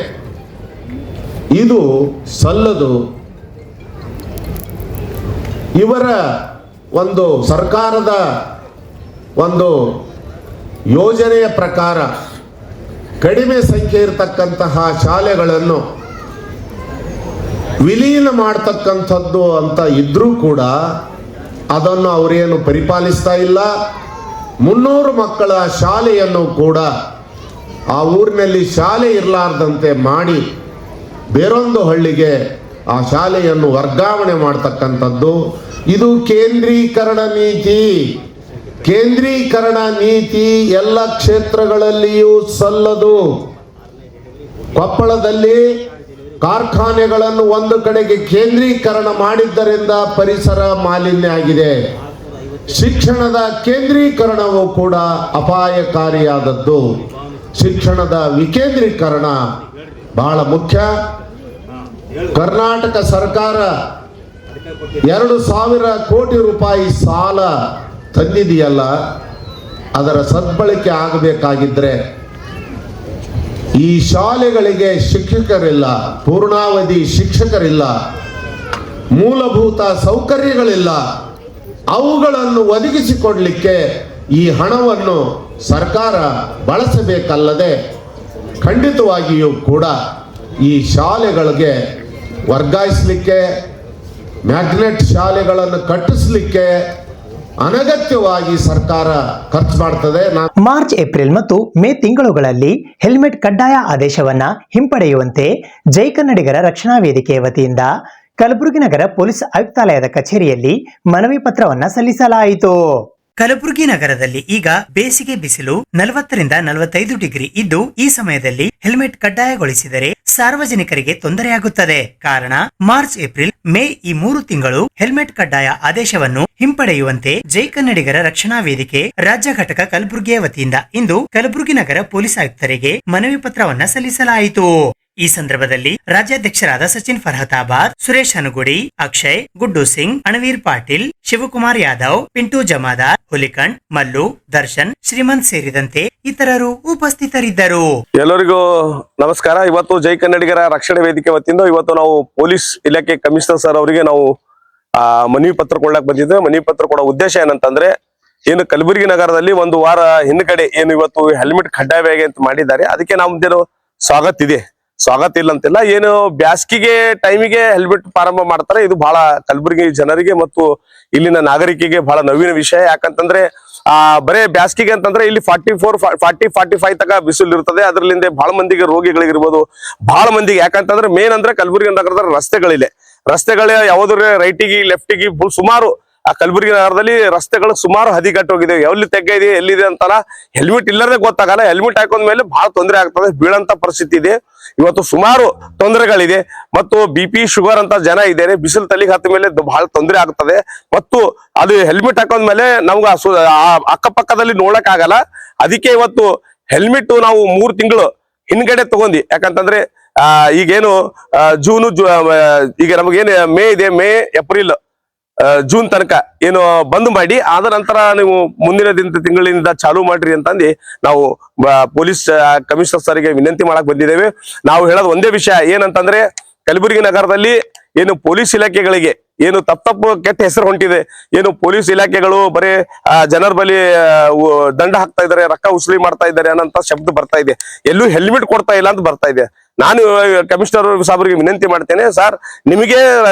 ಇದು ಸಲ್ಲದು. ಇವರ ಒಂದು ಸರ್ಕಾರದ ಒಂದು ಯೋಜನೆಯ ಪ್ರಕಾರ ಕಡಿಮೆ ಸಂಖ್ಯೆ ಇರತಕ್ಕಂತಹ ಶಾಲೆಗಳನ್ನು ವಿಲೀನ ಮಾಡ್ತಕ್ಕಂಥದ್ದು ಅಂತ ಇದ್ರೂ ಕೂಡ ಅದನ್ನು ಅವರೇನು ಪರಿಪಾಲಿಸ್ತಾ ಇಲ್ಲ. 300 ಮಕ್ಕಳ ಶಾಲೆಯನ್ನು ಕೂಡ ಆ ಊರಿನಲ್ಲಿ ಶಾಲೆ ಇರಲಾರ್ದಂತೆ ಮಾಡಿ ಬೇರೊಂದು ಹಳ್ಳಿಗೆ ಆ ಶಾಲೆಯನ್ನು ವರ್ಗಾವಣೆ ಮಾಡ್ತಕ್ಕಂಥದ್ದು. ಇದು ಕೇಂದ್ರೀಕರಣ ನೀತಿ. ಕೇಂದ್ರೀಕರಣ ನೀತಿ ಎಲ್ಲ ಕ್ಷೇತ್ರಗಳಲ್ಲಿಯೂ ಸಲ್ಲದು. ಕೊಪ್ಪಳದಲ್ಲಿ ಕಾರ್ಖಾನೆಗಳನ್ನು ಒಂದು ಕಡೆಗೆ ಕೇಂದ್ರೀಕರಣ ಮಾಡಿದ್ದರಿಂದ ಪರಿಸರ ಮಾಲಿನ್ಯ ಆಗಿದೆ. ಶಿಕ್ಷಣದ ಕೇಂದ್ರೀಕರಣವು ಕೂಡ ಅಪಾಯಕಾರಿಯಾದದ್ದು. ಶಿಕ್ಷಣದ ವಿಕೇಂದ್ರೀಕರಣ ಬಹಳ ಮುಖ್ಯ. ಕರ್ನಾಟಕ ಸರ್ಕಾರ 2,000 ಕೋಟಿ ರೂಪಾಯಿ ಸಾಲ ತಂದಿದೆಯಲ್ಲ, ಅದರ ಸದ್ಬಳಕೆ ಆಗಬೇಕಾಗಿದ್ರೆ ಈ ಶಾಲೆಗಳಿಗೆ ಶಿಕ್ಷಕರಿಲ್ಲ, ಪೂರ್ಣಾವಧಿ ಶಿಕ್ಷಕರಿಲ್ಲ, ಮೂಲಭೂತ ಸೌಕರ್ಯಗಳಿಲ್ಲ. ಅವುಗಳನ್ನು ಒದಗಿಸಿಕೊಡ್ಲಿಕ್ಕೆ ಈ ಹಣವನ್ನು ಸರ್ಕಾರ ಬಳಸಬೇಕಲ್ಲದೆ ಖಂಡಿತವಾಗಿಯೂ ಕೂಡ ಈ ಶಾಲೆಗಳಿಗೆ ವರ್ಗಾಯಿಸಲಿಕ್ಕೆ, ಮ್ಯಾಗ್ನೆಟ್ ಶಾಲೆಗಳನ್ನು ಕಟ್ಟಿಸಲಿಕ್ಕೆ ಅನಗತ್ಯವಾಗಿ ಸರ್ಕಾರ ಖರ್ಚು ಮಾಡ್ತದೆ. ಮಾರ್ಚ್, ಏಪ್ರಿಲ್ ಮತ್ತು ಮೇ ತಿಂಗಳುಗಳಲ್ಲಿ ಹೆಲ್ಮೆಟ್ ಕಡ್ಡಾಯ ಆದೇಶವನ್ನ ಹಿಂಪಡೆಯುವಂತೆ ಜೈ ಕನ್ನಡಿಗರ ರಕ್ಷಣಾ ವೇದಿಕೆಯ ವತಿಯಿಂದ ಕಲಬುರಗಿ ನಗರ ಪೊಲೀಸ್ ಆಯುಕ್ತಾಲಯದ ಕಚೇರಿಯಲ್ಲಿ ಮನವಿ ಪತ್ರವನ್ನ ಸಲ್ಲಿಸಲಾಯಿತು. ಕಲಬುರಗಿ ನಗರದಲ್ಲಿ ಈಗ ಬೇಸಿಗೆ ಬಿಸಿಲು 40ರಿಂದ 45 ಡಿಗ್ರಿ ಇದ್ದು, ಈ ಸಮಯದಲ್ಲಿ ಹೆಲ್ಮೆಟ್ ಕಡ್ಡಾಯಗೊಳಿಸಿದರೆ ಸಾರ್ವಜನಿಕರಿಗೆ ತೊಂದರೆಯಾಗುತ್ತದೆ. ಕಾರಣ ಮಾರ್ಚ್, ಏಪ್ರಿಲ್, ಮೇ ಈ 3 ತಿಂಗಳು ಹೆಲ್ಮೆಟ್ ಕಡ್ಡಾಯ ಆದೇಶವನ್ನು ಹಿಂಪಡೆಯುವಂತೆ ಜೈ ಕನ್ನಡಿಗರ ರಕ್ಷಣಾ ವೇದಿಕೆ ರಾಜ್ಯ ಘಟಕ ಕಲಬುರಗಿಯ ವತಿಯಿಂದ ಇಂದು ಕಲಬುರಗಿ ನಗರ ಪೊಲೀಸ್ ಆಯುಕ್ತರಿಗೆ ಮನವಿ ಪತ್ರವನ್ನ ಸಲ್ಲಿಸಲಾಯಿತು. ಈ ಸಂದರ್ಭದಲ್ಲಿ ರಾಜ್ಯಾಧ್ಯಕ್ಷರಾದ ಸಚಿನ್ ಫರ್ಹತಾಬಾದ್, ಸುರೇಶ್ ಹನುಗುಡಿ, ಅಕ್ಷಯ್, ಗುಡ್ಡು ಸಿಂಗ್, ಅಣವೀರ್ ಪಾಟೀಲ್, ಶಿವಕುಮಾರ್ ಯಾದವ್, ಪಿಂಟು ಜಮಾದಾರ್, ಹುಲಿಕಂಡ್, ಮಲ್ಲು, ದರ್ಶನ್, ಶ್ರೀಮಂತ್ ಸೇರಿದಂತೆ ಇತರರು ಉಪಸ್ಥಿತರಿದ್ದರು. ಎಲ್ಲರಿಗೂ ನಮಸ್ಕಾರ. ಇವತ್ತು ಜೈ ಕನ್ನಡಿಗರ ರಕ್ಷಣೆ ವೇದಿಕೆ ವತಿಯಿಂದ ಇವತ್ತು ನಾವು ಪೊಲೀಸ್ ಇಲಾಖೆ ಕಮಿಷನರ್ ಸರ್ ಅವರಿಗೆ ನಾವು ಮನವಿ ಪತ್ರ ಕೊಡಕ್ ಬಂದಿದ್ದೇವೆ. ಮನವಿ ಪತ್ರ ಕೊಡೋ ಉದ್ದೇಶ ಏನಂತಂದ್ರೆ, ಏನು ಕಲಬುರಗಿ ನಗರದಲ್ಲಿ ಒಂದು ವಾರ ಹಿಂದ್ಗಡೆ ಏನು ಇವತ್ತು ಹೆಲ್ಮೆಟ್ ಕಡ್ಡಾಯವಾಗಿ ಅಂತ ಮಾಡಿದ್ದಾರೆ. ಅದಕ್ಕೆ ನಮ್ದೇನು ಸ್ವಾಗತ ಇಲ್ಲ ಅಂತಿಲ್ಲ. ಏನು ಬ್ಯಾಸ್ಗಿಗೆ ಟೈಮಿಗೆ ಹೆಲ್ಮೆಟ್ ಪ್ರಾರಂಭ ಮಾಡ್ತಾರೆ. ಇದು ಬಹಳ ಕಲಬುರಗಿ ಜನರಿಗೆ ಮತ್ತು ಇಲ್ಲಿನ ನಾಗರಿಕರಿಗೆ ಬಹಳ ನವೀನ ವಿಷಯ. ಯಾಕಂತಂದ್ರೆ ಬರೇ ಬ್ಯಾಸ್ಗಿಗೆ ಅಂತಂದ್ರೆ ಇಲ್ಲಿ 44-45 ತನಕ ಬಿಸಿಲು ಇರ್ತದೆ. ಅದರಲ್ಲಿಂದ ಬಹಳ ಮಂದಿಗೆ ರೋಗಿಗಳಿಗಿರ್ಬೋದು, ಬಹಳ ಮಂದಿಗೆ. ಯಾಕಂತಂದ್ರೆ ಮೇನ್ ಅಂದ್ರೆ ಕಲಬುರಗಿ ನಗರದ ರಸ್ತೆಗಳ ಯಾವ್ದ್ರ ರೈಟಿಗೆ ಲೆಫ್ಟಿಗೆ ಸುಮಾರು ಆ ಕಲಬುರಗಿ ನಗರದಲ್ಲಿ ರಸ್ತೆಗಳು ಸುಮಾರು ಹದಿಗಟ್ಟು ಹೋಗಿದೆ. ಎಲ್ಲಿ ತೆಗ್ಗ ಇದೆ ಎಲ್ಲಿದೆ ಅಂತಲ್ಲ, ಹೆಲ್ಮೆಟ್ ಇಲ್ಲದೆ ಗೊತ್ತಾಗಲ್ಲ. ಹೆಲ್ಮೆಟ್ ಹಾಕೊಂಡ್ಮೇಲೆ ಬಹಳ ತೊಂದರೆ ಆಗ್ತದೆ, ಬೀಳಂತ ಪರಿಸ್ಥಿತಿ ಇದೆ. ಇವತ್ತು ಸುಮಾರು ತೊಂದರೆಗಳಿದೆ ಮತ್ತು BP ಶುಗರ್ ಅಂತ ಜನ ಇದ್ದಾರೆ. ಬಿಸಿಲು ತಲೆಗೆ ಹತ್ತ ಮೇಲೆ ಬಹಳ ತೊಂದರೆ ಆಗ್ತದೆ. ಮತ್ತು ಅದು ಹೆಲ್ಮೆಟ್ ಹಾಕೊಂಡ್ಮೇಲೆ ನಮ್ಗೆ ಅಕ್ಕಪಕ್ಕದಲ್ಲಿ ನೋಡಕ್ ಆಗಲ್ಲ. ಅದಕ್ಕೆ ಇವತ್ತು ಹೆಲ್ಮೆಟ್ ನಾವು 3 ತಿಂಗಳು ಹಿಂದ್ಗಡೆ ತಗೊಂಡಿ. ಯಾಕಂತಂದ್ರೆ ಈಗೇನು ಜೂನು ಈಗ ನಮಗೇನು ಮೇ ಇದೆ, ಮೇ, ಏಪ್ರಿಲ್, ಜೂನ್ ತನಕ ಏನು ಬಂದ್ ಮಾಡಿ, ಆದ ನಂತರ ನೀವು ಮುಂದಿನ ತಿಂಗಳಿಂದ ಚಾಲೂ ಮಾಡ್ರಿ ಅಂತಂದು ನಾವು ಪೊಲೀಸ್ ಕಮಿಷನರ್ ಸರ್ಗೆ ವಿನಂತಿ ಮಾಡಕ್ ಬಂದಿದ್ದೇವೆ. ನಾವು ಹೇಳೋದು ಒಂದೇ ವಿಷಯ ಏನಂತಂದ್ರೆ, ಕಲಬುರಗಿ ನಗರದಲ್ಲಿ ಏನು ಪೊಲೀಸ್ ಇಲಾಖೆಗಳಿಗೆ ಏನು ತಪ್ಪು ಕೆಟ್ಟ ಹೆಸರು ಹೊಂಟಿದೆ. ಏನು ಪೊಲೀಸ್ ಇಲಾಖೆಗಳು ಬರೀ ಜನರ ಬಳಿ ದಂಡ ಹಾಕ್ತಾ ಇದ್ದಾರೆ, ರೊಕ್ಕ ಉಸುಲಿ ಮಾಡ್ತಾ ಇದ್ದಾರೆ ಅನ್ನೋಂತ ಶಬ್ದ ಬರ್ತಾ ಇದೆ. ಎಲ್ಲೂ ಹೆಲ್ಮೆಟ್ ಕೊಡ್ತಾ ಇಲ್ಲ ಅಂತ ಬರ್ತಾ ಇದೆ. ನಾನು ಕಮಿಷನರ್ ಸಾಹೇಬರಿಗೆ ವಿನಂತಿ ಮಾಡ್ತೇನೆ, ಸರ್ ನಿಮಗೆ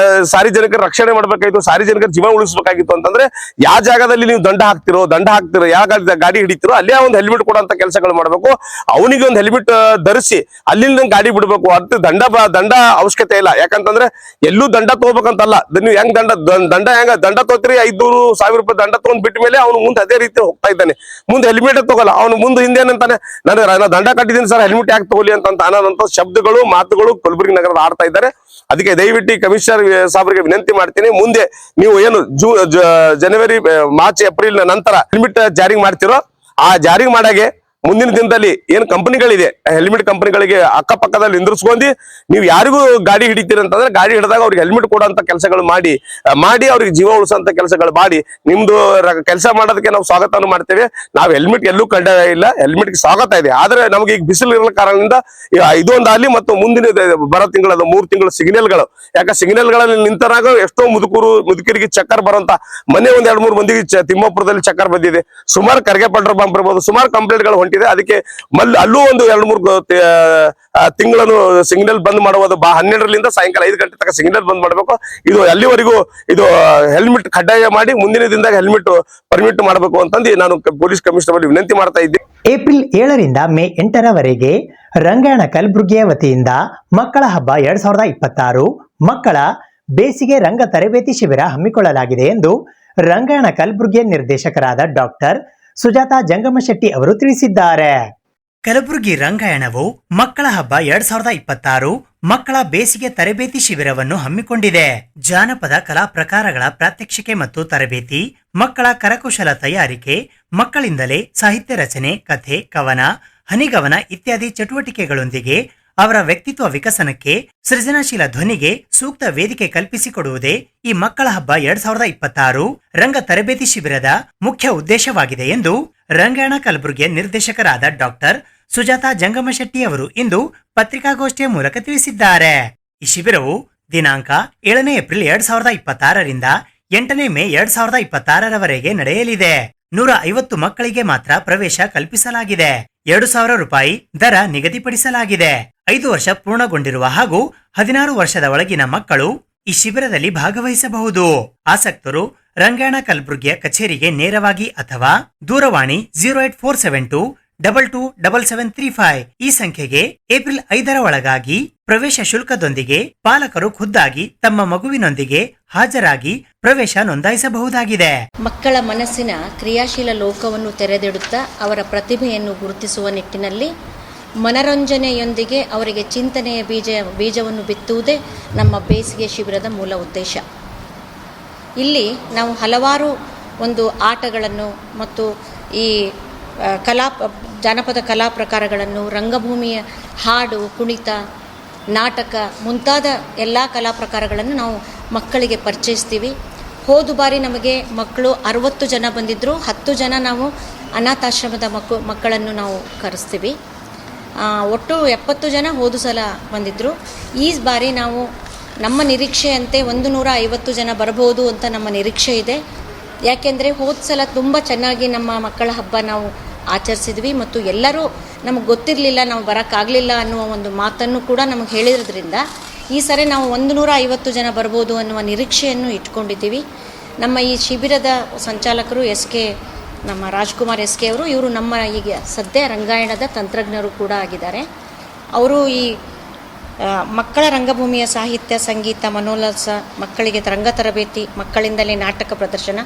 ಸಾರ್ವಜನಿಕರ ರಕ್ಷಣೆ ಮಾಡ್ಬೇಕಾಗಿತ್ತು, ಸಾರ್ವಜನಿಕರ ಜೀವ ಉಳಿಸ್ಬೇಕಾಗಿತ್ತು ಅಂತಂದ್ರೆ ಯಾವ ಜಾಗದಲ್ಲಿ ನೀವು ದಂಡ ಹಾಕ್ತಿರೋ, ಯಾವ ಗಾಡಿ ಹಿಡಿತಿರೋ ಅಲ್ಲೇ ಒಂದು ಹೆಲ್ಮೆಟ್ ಕೊಡುವಂತ ಕೆಲಸಗಳು ಮಾಡ್ಬೇಕು. ಅವನಿಗೆ ಒಂದು ಹೆಲ್ಮೆಟ್ ಧರಿಸಿ ಅಲ್ಲಿಂದ ಗಾಡಿ ಬಿಡ್ಬೇಕು. ಅದು ದಂಡ ಅವಶ್ಯಕತೆ ಇಲ್ಲ. ಯಾಕಂತಂದ್ರೆ ಎಲ್ಲೂ ದಂಡ ತಗೋಬೇಕಂತಲ್ಲ. ನೀವು ಹೆಂಗ್ ದಂಡ ತಗೋತೀರಿ, 500-1000 ರೂಪಾಯಿ ದಂಡ ತಗೊಂಡ್ ಬಿಟ್ಟ ಮೇಲೆ ಅವ್ನು ಮುಂದೆ ಅದೇ ರೀತಿ ಹೋಗ್ತಾ ಇದ್ದಾನೆ. ಮುಂದೆ ಹೆಲ್ಮೆಟ್ ತಗೋಲ್ಲ. ಅವ್ನು ಮುಂದೆ ಹಿಂದೆ ಏನಂತಾನೆ, ನಾನು ದಂಡ ಕಟ್ಟಿದ್ದೀನಿ ಸರ್, ಹೆಲ್ಮೆಟ್ ಯಾಕೆ ತಗೊಳ್ಳಿ ಅಂತ ಅನ್ನೋದಂತ ಶಬ್ದಗಳು ಮಾತುಗಳು ಕಲಬುರಗಿ ನಗರದ ಆಡ್ತಾ ಇದ್ದಾರೆ. ಅದಕ್ಕೆ ದಯವಿಟ್ಟು ಕಮಿಷನರ್ ಸಾಹೇಬರಿಗೆ ವಿನಂತಿ ಮಾಡ್ತೀನಿ, ಮುಂದೆ ನೀವು ಏನು ಜನವರಿ, ಮಾರ್ಚ್, ಏಪ್ರಿಲ್ ನಂತರ ಹೆಲ್ಮೆಟ್ ಜಾರಿ ಮಾಡ್ತಿರೋ, ಆ ಜಾರಿ ಮಾಡಾಗೆ ಮುಂದಿನ ದಿನದಲ್ಲಿ ಏನ್ ಕಂಪನಿಗಳಿದೆ ಹೆಲ್ಮೆಟ್ ಕಂಪನಿಗಳಿಗೆ ಅಕ್ಕಪಕ್ಕದಲ್ಲಿ ನಿಂದ್ರಿಸ್ಕೊಂಡಿ ನೀವು ಯಾರಿಗೂ ಗಾಡಿ ಹಿಡಿತೀರಿ ಅಂತಂದ್ರೆ ಗಾಡಿ ಹಿಡಿದಾಗ ಅವ್ರಿಗೆ ಹೆಲ್ಮೆಟ್ ಕೊಡುವಂತ ಕೆಲಸಗಳು ಮಾಡಿ ಅವ್ರಿಗೆ ಜೀವ ಉಳಿಸುವಂತ ಕೆಲಸಗಳು ಮಾಡಿ ನಿಮ್ದು ಕೆಲಸ ಮಾಡೋದಕ್ಕೆ ನಾವು ಸ್ವಾಗತವನ್ನು ಮಾಡ್ತೇವೆ. ನಾವು ಹೆಲ್ಮೆಟ್ ಎಲ್ಲೂ ಕಡ್ಡಾಯ ಇಲ್ಲ, ಹೆಲ್ಮೆಟ್ಗೆ ಸ್ವಾಗತ ಇದೆ. ಆದ್ರೆ ನಮಗೆ ಈಗ ಬಿಸಿಲು ಇರೋ ಕಾರಣದಿಂದ ಇದೊಂದು ಅಲ್ಲಿ ಮತ್ತು ಮುಂದಿನ ಬರೋ ತಿಂಗಳದ 3 ತಿಂಗಳು ಸಿಗ್ನಲ್ಗಳು, ಯಾಕೆ ಸಿಗ್ನಲ್ಗಳಲ್ಲಿ ನಿಂತರಾಗ ಎಷ್ಟೋ ಮುದುಕರಿಗೆ ಚಕ್ಕರ್ ಬರೋಂತ ಮೊನ್ನೆ ಒಂದ್ 2-3 ಮಂದಿಗೆ ತಿಮ್ಮಾಪುರದಲ್ಲಿ ಚಕ್ಕರ್ ಬಂದಿದೆ. ಸುಮಾರು ಕರ್ಗೆ ಪೆಟ್ರೋಲ್ ಬಂಪ್ ಇರ್ಬೋದು, ಸುಮಾರು ಕಂಪ್ಲೇಂಟ್ಗಳು ಹೊಂಟಿದೆ. ಅದಕ್ಕೆ ಅಲ್ಲೂ ಒಂದು 2-3 ತಿಂಗಳನ್ನು ಸಿಗ್ನಲ್ ಬಂದ್ ಮಾಡುವುದು. 12ರಿಂದ ಸಾಯಂಕಾಲ 5 ಗಂಟೆ ತನಕ ಸಿಗ್ನಲ್ ಬಂದ್ ಮಾಡಬೇಕು. ಇದು ಅಲ್ಲಿವರೆಗೂ ಇದು ಹೆಲ್ಮೆಟ್ ಕಡ್ಡಾಯ ಮಾಡಿ ಮುಂದಿನ ದಿನದಾಗ ಹೆಲ್ಮೆಟ್ ಪರ್ಮಿಟ್ ಮಾಡಬೇಕು ಅಂತಂದು ನಾನು ಪೊಲೀಸ್ ಕಮಿಷನರ್ ವಿನಂತಿ ಮಾಡ್ತಾ ಇದ್ದೆ. ಏಪ್ರಿಲ್ 7ರಿಂದ ಮೇ 8ರವರೆಗೆ ರಂಗಾಯಣ ಕಲಬುರಗಿಯ ವತಿಯಿಂದ ಮಕ್ಕಳ ಹಬ್ಬ 2026 ಮಕ್ಕಳ ಬೇಸಿಗೆ ರಂಗ ತರಬೇತಿ ಶಿಬಿರ ಹಮ್ಮಿಕೊಳ್ಳಲಾಗಿದೆ ಎಂದು ರಂಗಾಯಣ ಕಲಬುರಗಿಯ ನಿರ್ದೇಶಕರಾದ ಡಾಕ್ಟರ್ ಸುಜಾತಾ ಜಂಗಮಶೆಟ್ಟಿ ಅವರು ತಿಳಿಸಿದ್ದಾರೆ. ಕಲಬುರಗಿ ರಂಗಾಯಣವು ಮಕ್ಕಳ ಹಬ್ಬ 2026 ಮಕ್ಕಳ ಬೇಸಿಗೆ ತರಬೇತಿ ಶಿಬಿರವನ್ನು ಹಮ್ಮಿಕೊಂಡಿದೆ. ಜಾನಪದ ಕಲಾ ಪ್ರಕಾರಗಳ ಪ್ರಾತ್ಯಕ್ಷಿಕೆ ಮತ್ತು ತರಬೇತಿ, ಮಕ್ಕಳ ಕರಕುಶಲ ತಯಾರಿಕೆ, ಮಕ್ಕಳಿಂದಲೇ ಸಾಹಿತ್ಯ ರಚನೆ, ಕಥೆ, ಕವನ, ಹನಿಗವನ ಇತ್ಯಾದಿ ಚಟುವಟಿಕೆಗಳೊಂದಿಗೆ ಅವರ ವ್ಯಕ್ತಿತ್ವ ವಿಕಸನಕ್ಕೆ, ಸೃಜನಶೀಲ ಧ್ವನಿಗೆ ಸೂಕ್ತ ವೇದಿಕೆ ಕಲ್ಪಿಸಿಕೊಡುವುದೇ ಈ ಮಕ್ಕಳ ಹಬ್ಬ 2026 ರಂಗ ತರಬೇತಿ ಶಿಬಿರದ ಮುಖ್ಯ ಉದ್ದೇಶವಾಗಿದೆ ಎಂದು ರಂಗಾಯಣ ಕಲಬುರಗಿಯ ನಿರ್ದೇಶಕರಾದ ಡಾಕ್ಟರ್ ಸುಜಾತಾ ಜಂಗಮಶೆಟ್ಟಿ ಅವರು ಇಂದು ಪತ್ರಿಕಾಗೋಷ್ಠಿಯ ಮೂಲಕ ತಿಳಿಸಿದ್ದಾರೆ. ಈ ಶಿಬಿರವು ದಿನಾಂಕ 7ನೇ ಏಪ್ರಿಲ್ 2026ರಿಂದ 8ನೇ ಮೇ 2026ರವರೆಗೆ ನಡೆಯಲಿದೆ. 150 ಮಕ್ಕಳಿಗೆ ಮಾತ್ರ ಪ್ರವೇಶ ಕಲ್ಪಿಸಲಾಗಿದೆ. 2,000 ರೂಪಾಯಿ ದರ ನಿಗದಿಪಡಿಸಲಾಗಿದೆ. 5 ವರ್ಷ ಪೂರ್ಣಗೊಂಡಿರುವ ಹಾಗೂ 16 ವರ್ಷದ ಒಳಗಿನ ಮಕ್ಕಳು ಈ ಶಿಬಿರದಲ್ಲಿ ಭಾಗವಹಿಸಬಹುದು. ಆಸಕ್ತರು ರಂಗಾಯಣ ಕಲಬುರ್ಗಿಯ ಕಚೇರಿಗೆ ನೇರವಾಗಿ ಅಥವಾ ದೂರವಾಣಿ 08472227735 ಈ ಸಂಖ್ಯೆಗೆ ಏಪ್ರಿಲ್ 5ರ ಒಳಗಾಗಿ ಪ್ರವೇಶ ಶುಲ್ಕದೊಂದಿಗೆ ಪಾಲಕರು ಖುದ್ದಾಗಿ ತಮ್ಮ ಮಗುವಿನೊಂದಿಗೆ ಹಾಜರಾಗಿ ಪ್ರವೇಶ ನೋಂದಾಯಿಸಬಹುದಾಗಿದೆ. ಮಕ್ಕಳ ಮನಸ್ಸಿನ ಕ್ರಿಯಾಶೀಲ ಲೋಕವನ್ನು ತೆರೆದಿಡುತ್ತಾ ಅವರ ಪ್ರತಿಭೆಯನ್ನು ಗುರುತಿಸುವ ನಿಟ್ಟಿನಲ್ಲಿ ಮನರಂಜನೆಯೊಂದಿಗೆ ಅವರಿಗೆ ಚಿಂತನೆಯ ಬೀಜವನ್ನು ಬಿತ್ತುವುದೇ ನಮ್ಮ ಬೇಸಿಗೆ ಶಿಬಿರದ ಮೂಲ ಉದ್ದೇಶ. ಇಲ್ಲಿ ನಾವು ಹಲವಾರು ಒಂದು ಆಟಗಳನ್ನು ಮತ್ತು ಈ ಜಾನಪದ ಕಲಾ ಪ್ರಕಾರಗಳನ್ನು, ರಂಗಭೂಮಿಯ ಹಾಡು, ಕುಣಿತ, ನಾಟಕ ಮುಂತಾದ ಎಲ್ಲ ಕಲಾ ಪ್ರಕಾರಗಳನ್ನು ನಾವು ಮಕ್ಕಳಿಗೆ ಪರಿಚಯಿಸ್ತೀವಿ. ಹೋದ ಬಾರಿ ನಮಗೆ ಮಕ್ಕಳು 60 ಜನ ಬಂದಿದ್ದರು. 10 ಜನ ನಾವು ಅನಾಥಾಶ್ರಮದ ಮಕ್ಕಳನ್ನು ನಾವು ಕರೆಸ್ತೀವಿ. ಒಟ್ಟು 70 ಜನ ಹೋದ ಸಲ ಬಂದಿದ್ದರು. ಈ ಬಾರಿ ನಾವು ನಮ್ಮ ನಿರೀಕ್ಷೆಯಂತೆ 150 ಜನ ಬರಬಹುದು ಅಂತ ನಮ್ಮ ನಿರೀಕ್ಷೆ ಇದೆ. ಯಾಕೆಂದರೆ ಹೋದ ಸಲ ತುಂಬ ಚೆನ್ನಾಗಿ ನಮ್ಮ ಮಕ್ಕಳ ಹಬ್ಬ ನಾವು ಆಚರಿಸಿದ್ವಿ ಮತ್ತು ಎಲ್ಲರೂ ನಮಗೆ ಗೊತ್ತಿರಲಿಲ್ಲ, ನಾವು ಬರೋಕ್ಕಾಗಲಿಲ್ಲ ಅನ್ನುವ ಒಂದು ಮಾತನ್ನು ಕೂಡ ನಮಗೆ ಹೇಳಿರೋದ್ರಿಂದ ಈ ಸರಿ ನಾವು 150 ಜನ ಬರ್ಬೋದು ಅನ್ನುವ ನಿರೀಕ್ಷೆಯನ್ನು ಇಟ್ಕೊಂಡಿದ್ದೀವಿ. ನಮ್ಮ ಈ ಶಿಬಿರದ ಸಂಚಾಲಕರು ನಮ್ಮ ರಾಜ್ಕುಮಾರ್ SK ಅವರು, ಇವರು ನಮ್ಮ ಈಗ ಸದ್ಯ ರಂಗಾಯಣದ ತಂತ್ರಜ್ಞರು ಕೂಡ ಆಗಿದ್ದಾರೆ. ಅವರು ಈ ಮಕ್ಕಳ ರಂಗಭೂಮಿಯ ಸಾಹಿತ್ಯ, ಸಂಗೀತ, ಮನೋಲ್ಲಾಸ, ಮಕ್ಕಳಿಗೆ ರಂಗ ತರಬೇತಿ, ಮಕ್ಕಳಿಂದಲೇ ನಾಟಕ ಪ್ರದರ್ಶನ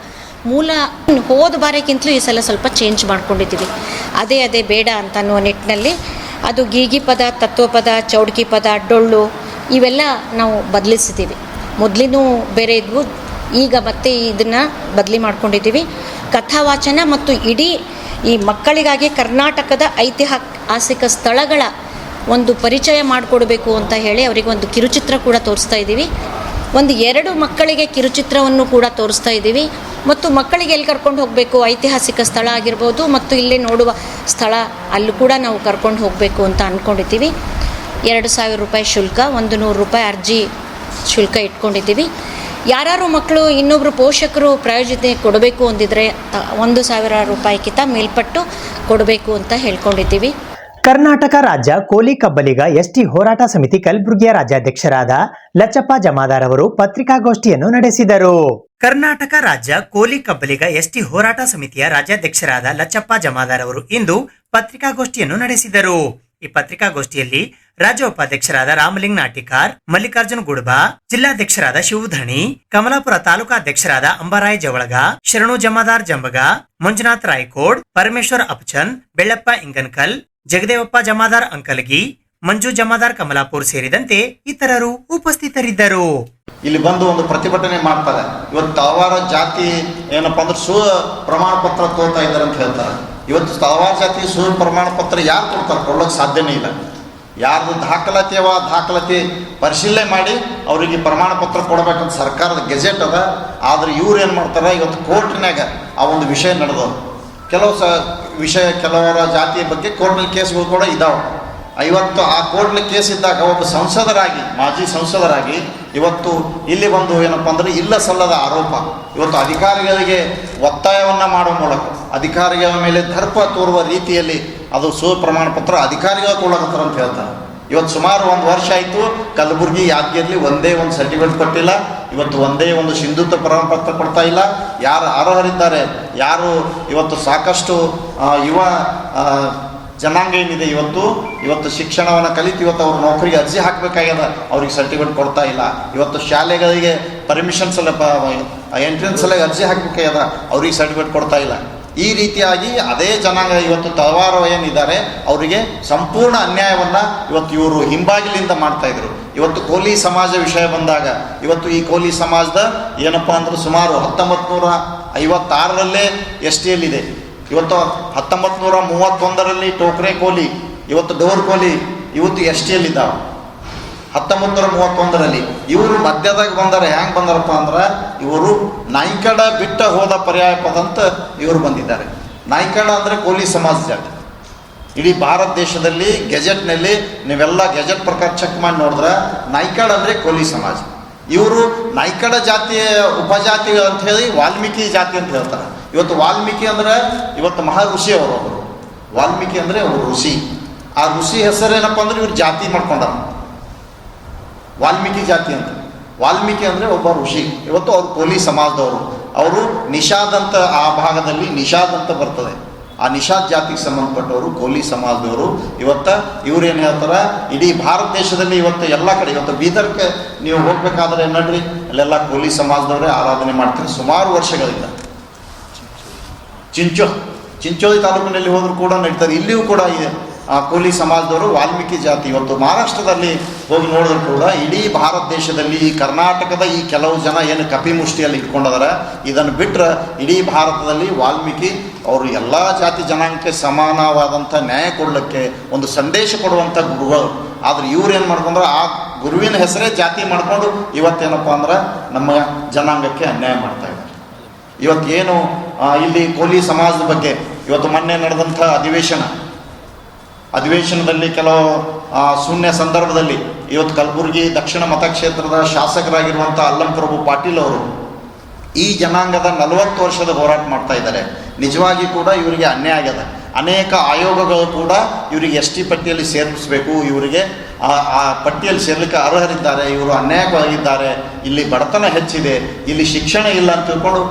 ಹೋದ ಬಾರಿಗಿಂತಲೂ ಈ ಸಲ ಸ್ವಲ್ಪ ಚೇಂಜ್ ಮಾಡ್ಕೊಂಡಿದ್ದೀವಿ. ಅದೇ ಬೇಡ ಅಂತ ಅನ್ನುವ ನಿಟ್ಟಿನಲ್ಲಿ ಅದು ಗೀಗಿ ಪದ, ತತ್ವಪದ, ಚೌಡ್ಕಿ ಪದ, ಡೊಳ್ಳು ಇವೆಲ್ಲ ನಾವು ಬದಲಿಸಿದ್ದೀವಿ. ಮೊದಲಿನೂ ಬೇರೆ ಇದ್ವು, ಈಗ ಮತ್ತೆ ಇದನ್ನು ಬದಲಿ ಮಾಡ್ಕೊಂಡಿದ್ದೀವಿ. ಕಥಾವಾಚನ ಮತ್ತು ಇಡೀ ಈ ಮಕ್ಕಳಿಗಾಗಿ ಕರ್ನಾಟಕದ ಐತಿಹಾಸಿಕ ಸ್ಥಳಗಳ ಒಂದು ಪರಿಚಯ ಮಾಡಿಕೊಡ್ಬೇಕು ಅಂತ ಹೇಳಿ ಅವರಿಗೆ ಒಂದು ಕಿರುಚಿತ್ರ ಕೂಡ ತೋರಿಸ್ತಾ ಇದ್ದೀವಿ. 2 ಮಕ್ಕಳಿಗೆ ಕಿರುಚಿತ್ರವನ್ನು ಕೂಡ ತೋರಿಸ್ತಾ ಇದ್ದೀವಿ. ಮತ್ತು ಮಕ್ಕಳಿಗೆ ಎಲ್ಲಿ ಕರ್ಕೊಂಡು ಹೋಗಬೇಕು, ಐತಿಹಾಸಿಕ ಸ್ಥಳ ಆಗಿರ್ಬೋದು ಮತ್ತು ಇಲ್ಲೇ ನೋಡುವ ಸ್ಥಳ ಅಲ್ಲೂ ಕೂಡ ನಾವು ಕರ್ಕೊಂಡು ಹೋಗಬೇಕು ಅಂತ ಅಂದ್ಕೊಂಡಿದ್ದೀವಿ. 2,000 ರೂಪಾಯಿ ಶುಲ್ಕ, 100 ರೂಪಾಯಿ ಅರ್ಜಿ ಶುಲ್ಕ ಇಟ್ಕೊಂಡಿದ್ದೀವಿ. ಯಾರು ಮಕ್ಕಳು ಇನ್ನೊಬ್ಬರು ಪೋಷಕರು ಪ್ರಾಯೋಜನೆ ಕೊಡಬೇಕು ಅಂದಿದ್ರೆ 1,000 ರೂಪಾಯಿಗಿಂತ ಮೇಲ್ಪಟ್ಟು ಕೊಡಬೇಕು ಅಂತ ಹೇಳ್ಕೊಂಡಿದ್ದೀವಿ. ಕರ್ನಾಟಕ ರಾಜ್ಯ ಕೋಲಿ ಕಬ್ಬಲಿಗ ಎಸ್ಟಿ ಹೋರಾಟ ಸಮಿತಿ ಕಲಬುರಗಿಯ ರಾಜ್ಯಾಧ್ಯಕ್ಷರಾದ ಲಚ್ಚಪ್ಪ ಜಮಾದಾರ್ ಅವರು ಪತ್ರಿಕಾಗೋಷ್ಠಿಯನ್ನು ನಡೆಸಿದರು. ಕರ್ನಾಟಕ ರಾಜ್ಯ ಕೋಲಿ ಕಬ್ಬಲಿಗ ಎಸ್ಟಿ ಹೋರಾಟ ಸಮಿತಿಯ ರಾಜ್ಯಾಧ್ಯಕ್ಷರಾದ ಲಚ್ಚಪ್ಪ ಜಮಾದಾರ್ ಅವರು ಇಂದು ಪತ್ರಿಕಾಗೋಷ್ಠಿಯನ್ನು ನಡೆಸಿದರು. ಈ ಪತ್ರಿಕಾಗೋಷ್ಠಿಯಲ್ಲಿ ರಾಜ್ಯ ಉಪಾಧ್ಯಕ್ಷರಾದ ರಾಮಲಿಂಗ್ ನಾಟಿಕಾರ್, ಮಲ್ಲಿಕಾರ್ಜುನ್ ಗುಡ್ಬಾ, ಜಿಲ್ಲಾಧ್ಯಕ್ಷರಾದ ಶಿವಧಣಿ, ಕಮಲಾಪುರ ತಾಲೂಕಾಧ್ಯಕ್ಷರಾದ ಅಂಬಾರಾಯ್ ಜವಳಗ, ಶರಣು ಜಮಾದಾರ್ ಜಂಬಗ, ಮಂಜುನಾಥ್ ರಾಯ್ಕೋಡ್, ಪರಮೇಶ್ವರ್ ಅಪಚಂದ್, ಬೆಳ್ಳಪ್ಪ ಇಂಗನ್ಕಲ್, ಜಗದೇವಪ್ಪ ಜಮಾದಾರ್ ಅಂಕಲಗಿ, ಮಂಜು ಜಮಾದಾರ್ ಕಮಲಾಪುರ್ ಸೇರಿದಂತೆ ಇತರರು ಉಪಸ್ಥಿತರಿದ್ದರು. ಇಲ್ಲಿ ಬಂದು ಒಂದು ಪ್ರತಿಭಟನೆ ಮಾಡ್ತಾರೆ. ಇವತ್ತು ತಳವಾರ ಜಾತಿ ಏನಪ್ಪಾ ಅಂದ್ರೆ ಪ್ರಮಾಣ ಪತ್ರ ತೋರ್ತಾ ಇದ್ದಾರೆ ಅಂತ ಹೇಳ್ತಾರೆ. ಇವತ್ತು ತಳವಾರ ಜಾತಿ ಪ್ರಮಾಣ ಪತ್ರ ಯಾರು ಕೊಡ್ತಾರೆ? ಕೊಡ್ಲಿಕ್ಕೆ ಸಾಧ್ಯನೇ ಇಲ್ಲ. ಯಾರ್ದು ದಾಖಲಾತಿ ಪರಿಶೀಲನೆ ಮಾಡಿ ಅವರಿಗೆ ಪ್ರಮಾಣ ಪತ್ರ ಕೊಡಬೇಕಂತ ಸರ್ಕಾರದ ಗೆಜೆಟ್ ಅದ. ಆದ್ರೆ ಇವ್ರು ಏನು ಮಾಡ್ತಾರೆ, ಇವತ್ತು ಕೋರ್ಟ್ನಾಗ ಆ ಒಂದು ವಿಷಯ ನಡೆದವು. ಕೆಲವರ ಜಾತಿಯ ಬಗ್ಗೆ ಕೋರ್ಟ್ನಲ್ಲಿ ಕೇಸ್ಗಳು ಕೂಡ ಇದ್ದಾವೆ. ಇವತ್ತು ಆ ಕೋರ್ಟ್ನಲ್ಲಿ ಕೇಸ್ ಇದ್ದಾಗ ಒಬ್ಬ ಮಾಜಿ ಸಂಸದರಾಗಿ ಇವತ್ತು ಇಲ್ಲಿ ಬಂದು ಏನಪ್ಪ ಅಂದ್ರೆ ಇಲ್ಲ ಸಲ್ಲದ ಆರೋಪ, ಇವತ್ತು ಅಧಿಕಾರಿಗಳಿಗೆ ಒತ್ತಾಯವನ್ನು ಮಾಡುವ ಮೂಲಕ ಅಧಿಕಾರಿಗಳ ಮೇಲೆ ದರ್ಪ ತೋರುವ ರೀತಿಯಲ್ಲಿ ಅದು ಪ್ರಮಾಣ ಪತ್ರ ಅಧಿಕಾರಿಗಳು ಕೊಡಕತ್ತಾರ ಅಂತ ಹೇಳ್ತಾರೆ. ಇವತ್ತು ಸುಮಾರು 1 ವರ್ಷ ಆಯಿತು ಕಲಬುರಗಿ ಯಾದಗಿರಿ ಒಂದೇ ಒಂದು ಸರ್ಟಿಫಿಕೇಟ್ ಕೊಟ್ಟಿಲ್ಲ. ಇವತ್ತು ಒಂದೇ ಒಂದು ಸಿಂಧುತ್ವ ಪ್ರಮಾಣ ಪತ್ರ ಕೊಡ್ತಾ ಇಲ್ಲ. ಯಾರು ಅರ್ಹರಿದ್ದಾರೆ, ಯಾರು ಇವತ್ತು ಸಾಕಷ್ಟು ಯುವ ಜನಾಂಗ ಏನಿದೆ ಇವತ್ತು ಶಿಕ್ಷಣವನ್ನು ಕಲಿತು ಇವತ್ತು ಅವ್ರು ನೌಕರಿಗೆ ಅರ್ಜಿ ಹಾಕಬೇಕಾಗ್ಯದ, ಅವ್ರಿಗೆ ಸರ್ಟಿಫಿಕೇಟ್ ಕೊಡ್ತಾ ಇಲ್ಲ. ಇವತ್ತು ಶಾಲೆಗಳಿಗೆ ಪರ್ಮಿಷನ್ಸ್ ಎಲ್ಲ ಎಂಟ್ರೆನ್ಸ್ ಎಲ್ಲ ಅರ್ಜಿ ಹಾಕಬೇಕಾಗ್ಯದ, ಅವ್ರಿಗೆ ಸರ್ಟಿಫಿಕೇಟ್ ಕೊಡ್ತಾ ಇಲ್ಲ. ಈ ರೀತಿಯಾಗಿ ಅದೇ ಜನಾಂಗ ಇವತ್ತು ತಳವಾರ ಏನಿದ್ದಾರೆ ಅವರಿಗೆ ಸಂಪೂರ್ಣ ಅನ್ಯಾಯವನ್ನು ಇವತ್ತು ಇವರು ಹಿಂಬಾಗಿಲಿಂದ ಮಾಡ್ತಾ ಇದ್ರು. ಇವತ್ತು ಕೋಲಿ ಸಮಾಜ ವಿಷಯ ಬಂದಾಗ ಇವತ್ತು ಈ ಕೋಲಿ ಸಮಾಜದ ಏನಪ್ಪಾ ಅಂದ್ರೆ ಸುಮಾರು 1956ರಲ್ಲೇ STಯಲ್ಲಿದೆ. ಇವತ್ತು 1931ರಲ್ಲಿ ಟೋಕ್ರೆ ಕೋಲಿ, ಇವತ್ತು ಡೋರ್ ಕೋಲಿ ಇವತ್ತು STಯಲ್ಲಿದ್ದಾವೆ. 1931ರಲ್ಲಿ ಇವರು ಮಧ್ಯದಾಗ ಬಂದಾರೆ. ಹೆಂಗೆ ಬಂದಾರಪ್ಪ ಅಂದ್ರೆ ಇವರು ನಾಯ್ಕಡ ಬಿಟ್ಟ ಹೋದ ಪರ್ಯಾಯ ಪದ ಅಂತ ಇವರು ಬಂದಿದ್ದಾರೆ. ನಾಯ್ಕಡ ಅಂದರೆ ಕೋಲಿ ಸಮಾಜ ಜಾತಿ. ಇಡೀ ಭಾರತ ದೇಶದಲ್ಲಿ ಗೆಜೆಟ್ನಲ್ಲಿ ನೀವೆಲ್ಲ ಗೆಜೆಟ್ ಪ್ರಕಾರ ಚೆಕ್ ಮಾಡಿ ನೋಡಿದ್ರೆ ನಾಯ್ಕಡ್ ಅಂದರೆ ಕೋಲಿ ಸಮಾಜ. ಇವರು ನಾಯ್ಕಡ ಜಾತಿಯ ಉಪಜಾತಿ ಅಂತ ಹೇಳಿ ವಾಲ್ಮೀಕಿ ಜಾತಿ ಅಂತ ಹೇಳ್ತಾರೆ. ಇವತ್ತು ವಾಲ್ಮೀಕಿ ಅಂದ್ರೆ ಇವತ್ತು ಮಹರ್ಷಿ ಅವರು ವಾಲ್ಮೀಕಿ ಅಂದರೆ ಅವರು ಋಷಿ. ಆ ಋಷಿ ಹೆಸರೇನಪ್ಪ ಅಂದ್ರೆ ಇವ್ರು ಜಾತಿ ಮಾಡ್ಕೊಂಡಾರ, ವಾಲ್ಮೀಕಿ ಜಾತಿ ಅಂತ. ವಾಲ್ಮೀಕಿ ಅಂದರೆ ಒಬ್ಬ ಋಷಿ. ಇವತ್ತು ಅವ್ರು ಕೋಲಿ ಸಮಾಜದವರು. ಅವರು ನಿಷಾದ್ ಅಂತ ಆ ಭಾಗದಲ್ಲಿ ನಿಷಾದ್ ಅಂತ ಬರ್ತದೆ. ಆ ನಿಷಾದ್ ಜಾತಿಗೆ ಸಂಬಂಧಪಟ್ಟವರು ಕೋಲಿ ಸಮಾಜದವರು. ಇವ್ರು ಏನು ಹೇಳ್ತಾರೆ, ಇಡೀ ಭಾರತ ದೇಶದಲ್ಲಿ ಇವತ್ತು ಎಲ್ಲ ಕಡೆ, ಇವತ್ತು ಬೀದರ್ಗೆ ನೀವು ಹೋಗ್ಬೇಕಾದ್ರೆ ನಡ್ರಿ, ಅಲ್ಲೆಲ್ಲ ಕೋಲಿ ಸಮಾಜದವರೇ ಆರಾಧನೆ ಮಾಡ್ತಾರೆ ಸುಮಾರು ವರ್ಷಗಳಿಂದ. ಚಿಂಚೋಳಿ ತಾಲೂಕಿನಲ್ಲಿ ಹೋದರೂ ಕೂಡ ನಡೀತಾರೆ. ಇಲ್ಲಿಯೂ ಕೂಡ ಕೋಲಿ ಸಮಾಜದವರು ವಾಲ್ಮೀಕಿ ಜಾತಿ. ಇವತ್ತು ಮಹಾರಾಷ್ಟ್ರದಲ್ಲಿ ಹೋಗಿ ನೋಡಿದ್ರು ಕೂಡ ಇಡೀ ಭಾರತ ದೇಶದಲ್ಲಿ ಈ ಕರ್ನಾಟಕದ ಈ ಕೆಲವು ಜನ ಏನು ಕಪಿಮುಷ್ಟಿಯಲ್ಲಿ ಇಟ್ಕೊಂಡಿದಾರೆ, ಇದನ್ನು ಬಿಟ್ಟರೆ ಇಡೀ ಭಾರತದಲ್ಲಿ ವಾಲ್ಮೀಕಿ ಅವರು ಎಲ್ಲ ಜಾತಿ ಜನಾಂಗಕ್ಕೆ ಸಮಾನವಾದಂಥ ನ್ಯಾಯ ಕೊಡಲಿಕ್ಕೆ ಒಂದು ಸಂದೇಶ ಕೊಡುವಂಥ ಗುರುಗಳು. ಆದರೆ ಇವ್ರು ಏನು ಮಾಡ್ಕೊಂಡ್ರೆ ಆ ಗುರುವಿನ ಹೆಸರೇ ಜಾತಿ ಮಾಡ್ಕೊಂಡು ಇವತ್ತೇನಪ್ಪ ಅಂದ್ರೆ ನಮ್ಮ ಜನಾಂಗಕ್ಕೆ ಅನ್ಯಾಯ ಮಾಡ್ತಾ ಇದ್ದಾರೆ. ಇವತ್ತೇನು ಇಲ್ಲಿ ಕೋಲಿ ಸಮಾಜದ ಬಗ್ಗೆ ಇವತ್ತು ಮೊನ್ನೆ ನಡೆದಂಥ ಅಧಿವೇಶನದಲ್ಲಿ ಕೆಲವು ಶೂನ್ಯ ಸಂದರ್ಭದಲ್ಲಿ ಇವತ್ತು ಕಲಬುರಗಿ ದಕ್ಷಿಣ ಮತಕ್ಷೇತ್ರದ ಶಾಸಕರಾಗಿರುವಂಥ ಅಲ್ಲಂ ಪ್ರಭು ಪಾಟೀಲ್ ಅವರು ಈ ಜನಾಂಗದ 40 ವರ್ಷದ ಹೋರಾಟ ಮಾಡ್ತಾ ಇದ್ದಾರೆ. ನಿಜವಾಗಿ ಕೂಡ ಇವರಿಗೆ ಅನ್ಯಾಯ ಆಗ್ಯದ. ಅನೇಕ ಆಯೋಗಗಳು ಕೂಡ ಇವರಿಗೆ ಎಸ್ ಟಿ ಪಟ್ಟಿಯಲ್ಲಿ ಸೇರಿಸಬೇಕು, ಇವರಿಗೆ ಆ ಪಟ್ಟಿಯಲ್ಲಿ ಸೇರ್ಲಿಕ್ಕೆ ಅರ್ಹರಿದ್ದಾರೆ, ಇವರು ಅನ್ಯಾಯಕ್ಕಾಗಿದ್ದಾರೆ, ಇಲ್ಲಿ ಬಡತನ ಹೆಚ್ಚಿದೆ, ಇಲ್ಲಿ ಶಿಕ್ಷಣ ಇಲ್ಲ ಅಂತ ತಿಳ್ಕೊಂಡು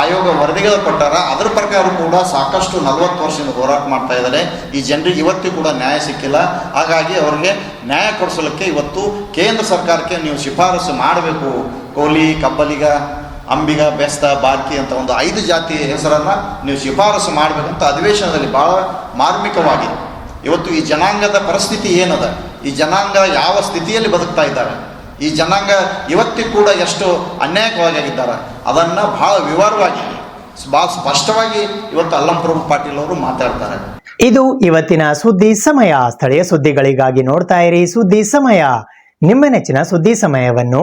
ಆಯೋಗ ವರದಿಗಳು ಕೊಟ್ಟಾರ. ಅದರ ಪ್ರಕಾರ ಕೂಡ ಸಾಕಷ್ಟು 40 ವರ್ಷದಿಂದ ಹೋರಾಟ ಮಾಡ್ತಾ ಇದ್ದಾರೆ. ಈ ಜನರಿಗೆ ಇವತ್ತಿಗೂ ಕೂಡ ನ್ಯಾಯ ಸಿಕ್ಕಿಲ್ಲ. ಹಾಗಾಗಿ ಅವರಿಗೆ ನ್ಯಾಯ ಕೊಡಿಸಲಿಕ್ಕೆ ಇವತ್ತು ಕೇಂದ್ರ ಸರ್ಕಾರಕ್ಕೆ ನೀವು ಶಿಫಾರಸು ಮಾಡಬೇಕು. ಕೋಲಿ, ಕಬ್ಬಲಿಗ, ಅಂಬಿಗ, ಬೆಸ್ತ, ಬಾರ್ಕಿ ಅಂತ ಒಂದು 5 ಜಾತಿ ಹೆಸರನ್ನು ನೀವು ಶಿಫಾರಸು ಮಾಡಬೇಕಂತ ಅಧಿವೇಶನದಲ್ಲಿ ಭಾಳ ಮಾರ್ಮಿಕವಾಗಿ ಇವತ್ತು ಈ ಜನಾಂಗದ ಪರಿಸ್ಥಿತಿ ಏನದ, ಈ ಜನಾಂಗ ಯಾವ ಸ್ಥಿತಿಯಲ್ಲಿ ಬದುಕ್ತಾ ಇದ್ದಾರೆ, ಈ ಜನಾಂಗ ಇವತ್ತಿಗೂ ಕೂಡ ಎಷ್ಟು ಅನ್ಯಾಯವಾಗಿದ್ದಾರೆ ಅದನ್ನು ಭಾಳ ವಿವರವಾಗಿ ಭಾಳ ಸ್ಪಷ್ಟವಾಗಿ ಇವತ್ತು ಅಲ್ಲಂ ಪ್ರಭು ಪಾಟೀಲ್ ಅವರು ಮಾತಾಡ್ತಾರೆ. ಇದು ಇವತ್ತಿನ ಸುದ್ದಿ ಸಮಯ. ಸ್ಥಳೀಯ ಸುದ್ದಿಗಳಿಗಾಗಿ ನೋಡ್ತಾ ಇರಿ ಸುದ್ದಿ ಸಮಯ. ನಿಮ್ಮ ನೆಚ್ಚಿನ ಸುದ್ದಿ ಸಮಯವನ್ನು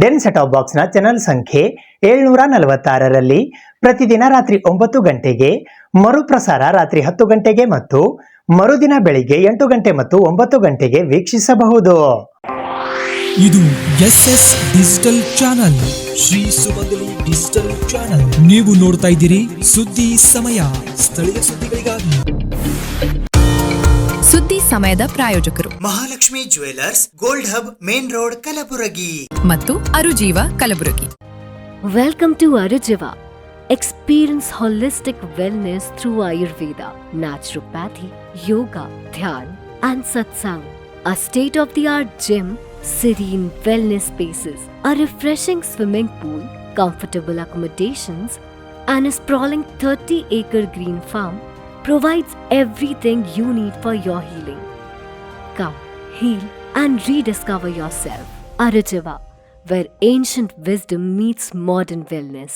ಡೆನ್ ಸೆಟಾಪ್ ಬಾಕ್ಸ್ನ ಚಾನೆಲ್ ಸಂಖ್ಯೆ 746ರಲ್ಲಿ ಪ್ರತಿದಿನ ರಾತ್ರಿ 9 ಗಂಟೆಗೆ, ಮರುಪ್ರಸಾರ ರಾತ್ರಿ 10 ಗಂಟೆಗೆ ಮತ್ತು ಮರುದಿನ ಬೆಳಿಗ್ಗೆ 8 ಗಂಟೆ ಮತ್ತು 9 ಗಂಟೆಗೆ ವೀಕ್ಷಿಸಬಹುದು. ಇದು ಎಸ್ಎಸ್ ಡಿಜಿಟಲ್ ಚಾನಲ್, ಶ್ರೀ ಸುಮಂಗಲಿ ಡಿಜಿಟಲ್ ಚಾನಲ್. ನೀವು ನೋಡ್ತಾ ಇದ್ದೀರಿ ಸುದ್ದಿ ಸಮಯ, ಸ್ಥಳೀಯ ಸುದ್ದಿಗಳಿಗಾಗಿ. ಸುದ್ದಿ ಸಮಯದ ಪ್ರಾಯೋಜಕರು Mahalakshmi jewellers, gold hub, main road, Kalaburagi ಮತ್ತು ಅರುಜೀವ Kalaburagi. Welcome to Arujiva. Experience holistic wellness through Ayurveda, naturopathy, yoga, dhyan, and satsang. A state-of-the-art gym, serene wellness spaces, a refreshing swimming pool, comfortable accommodations, and a sprawling 30-acre green farm provides everything you need for your healing. Come, heal, and rediscover yourself. Arujiva, where ancient wisdom meets modern wellness.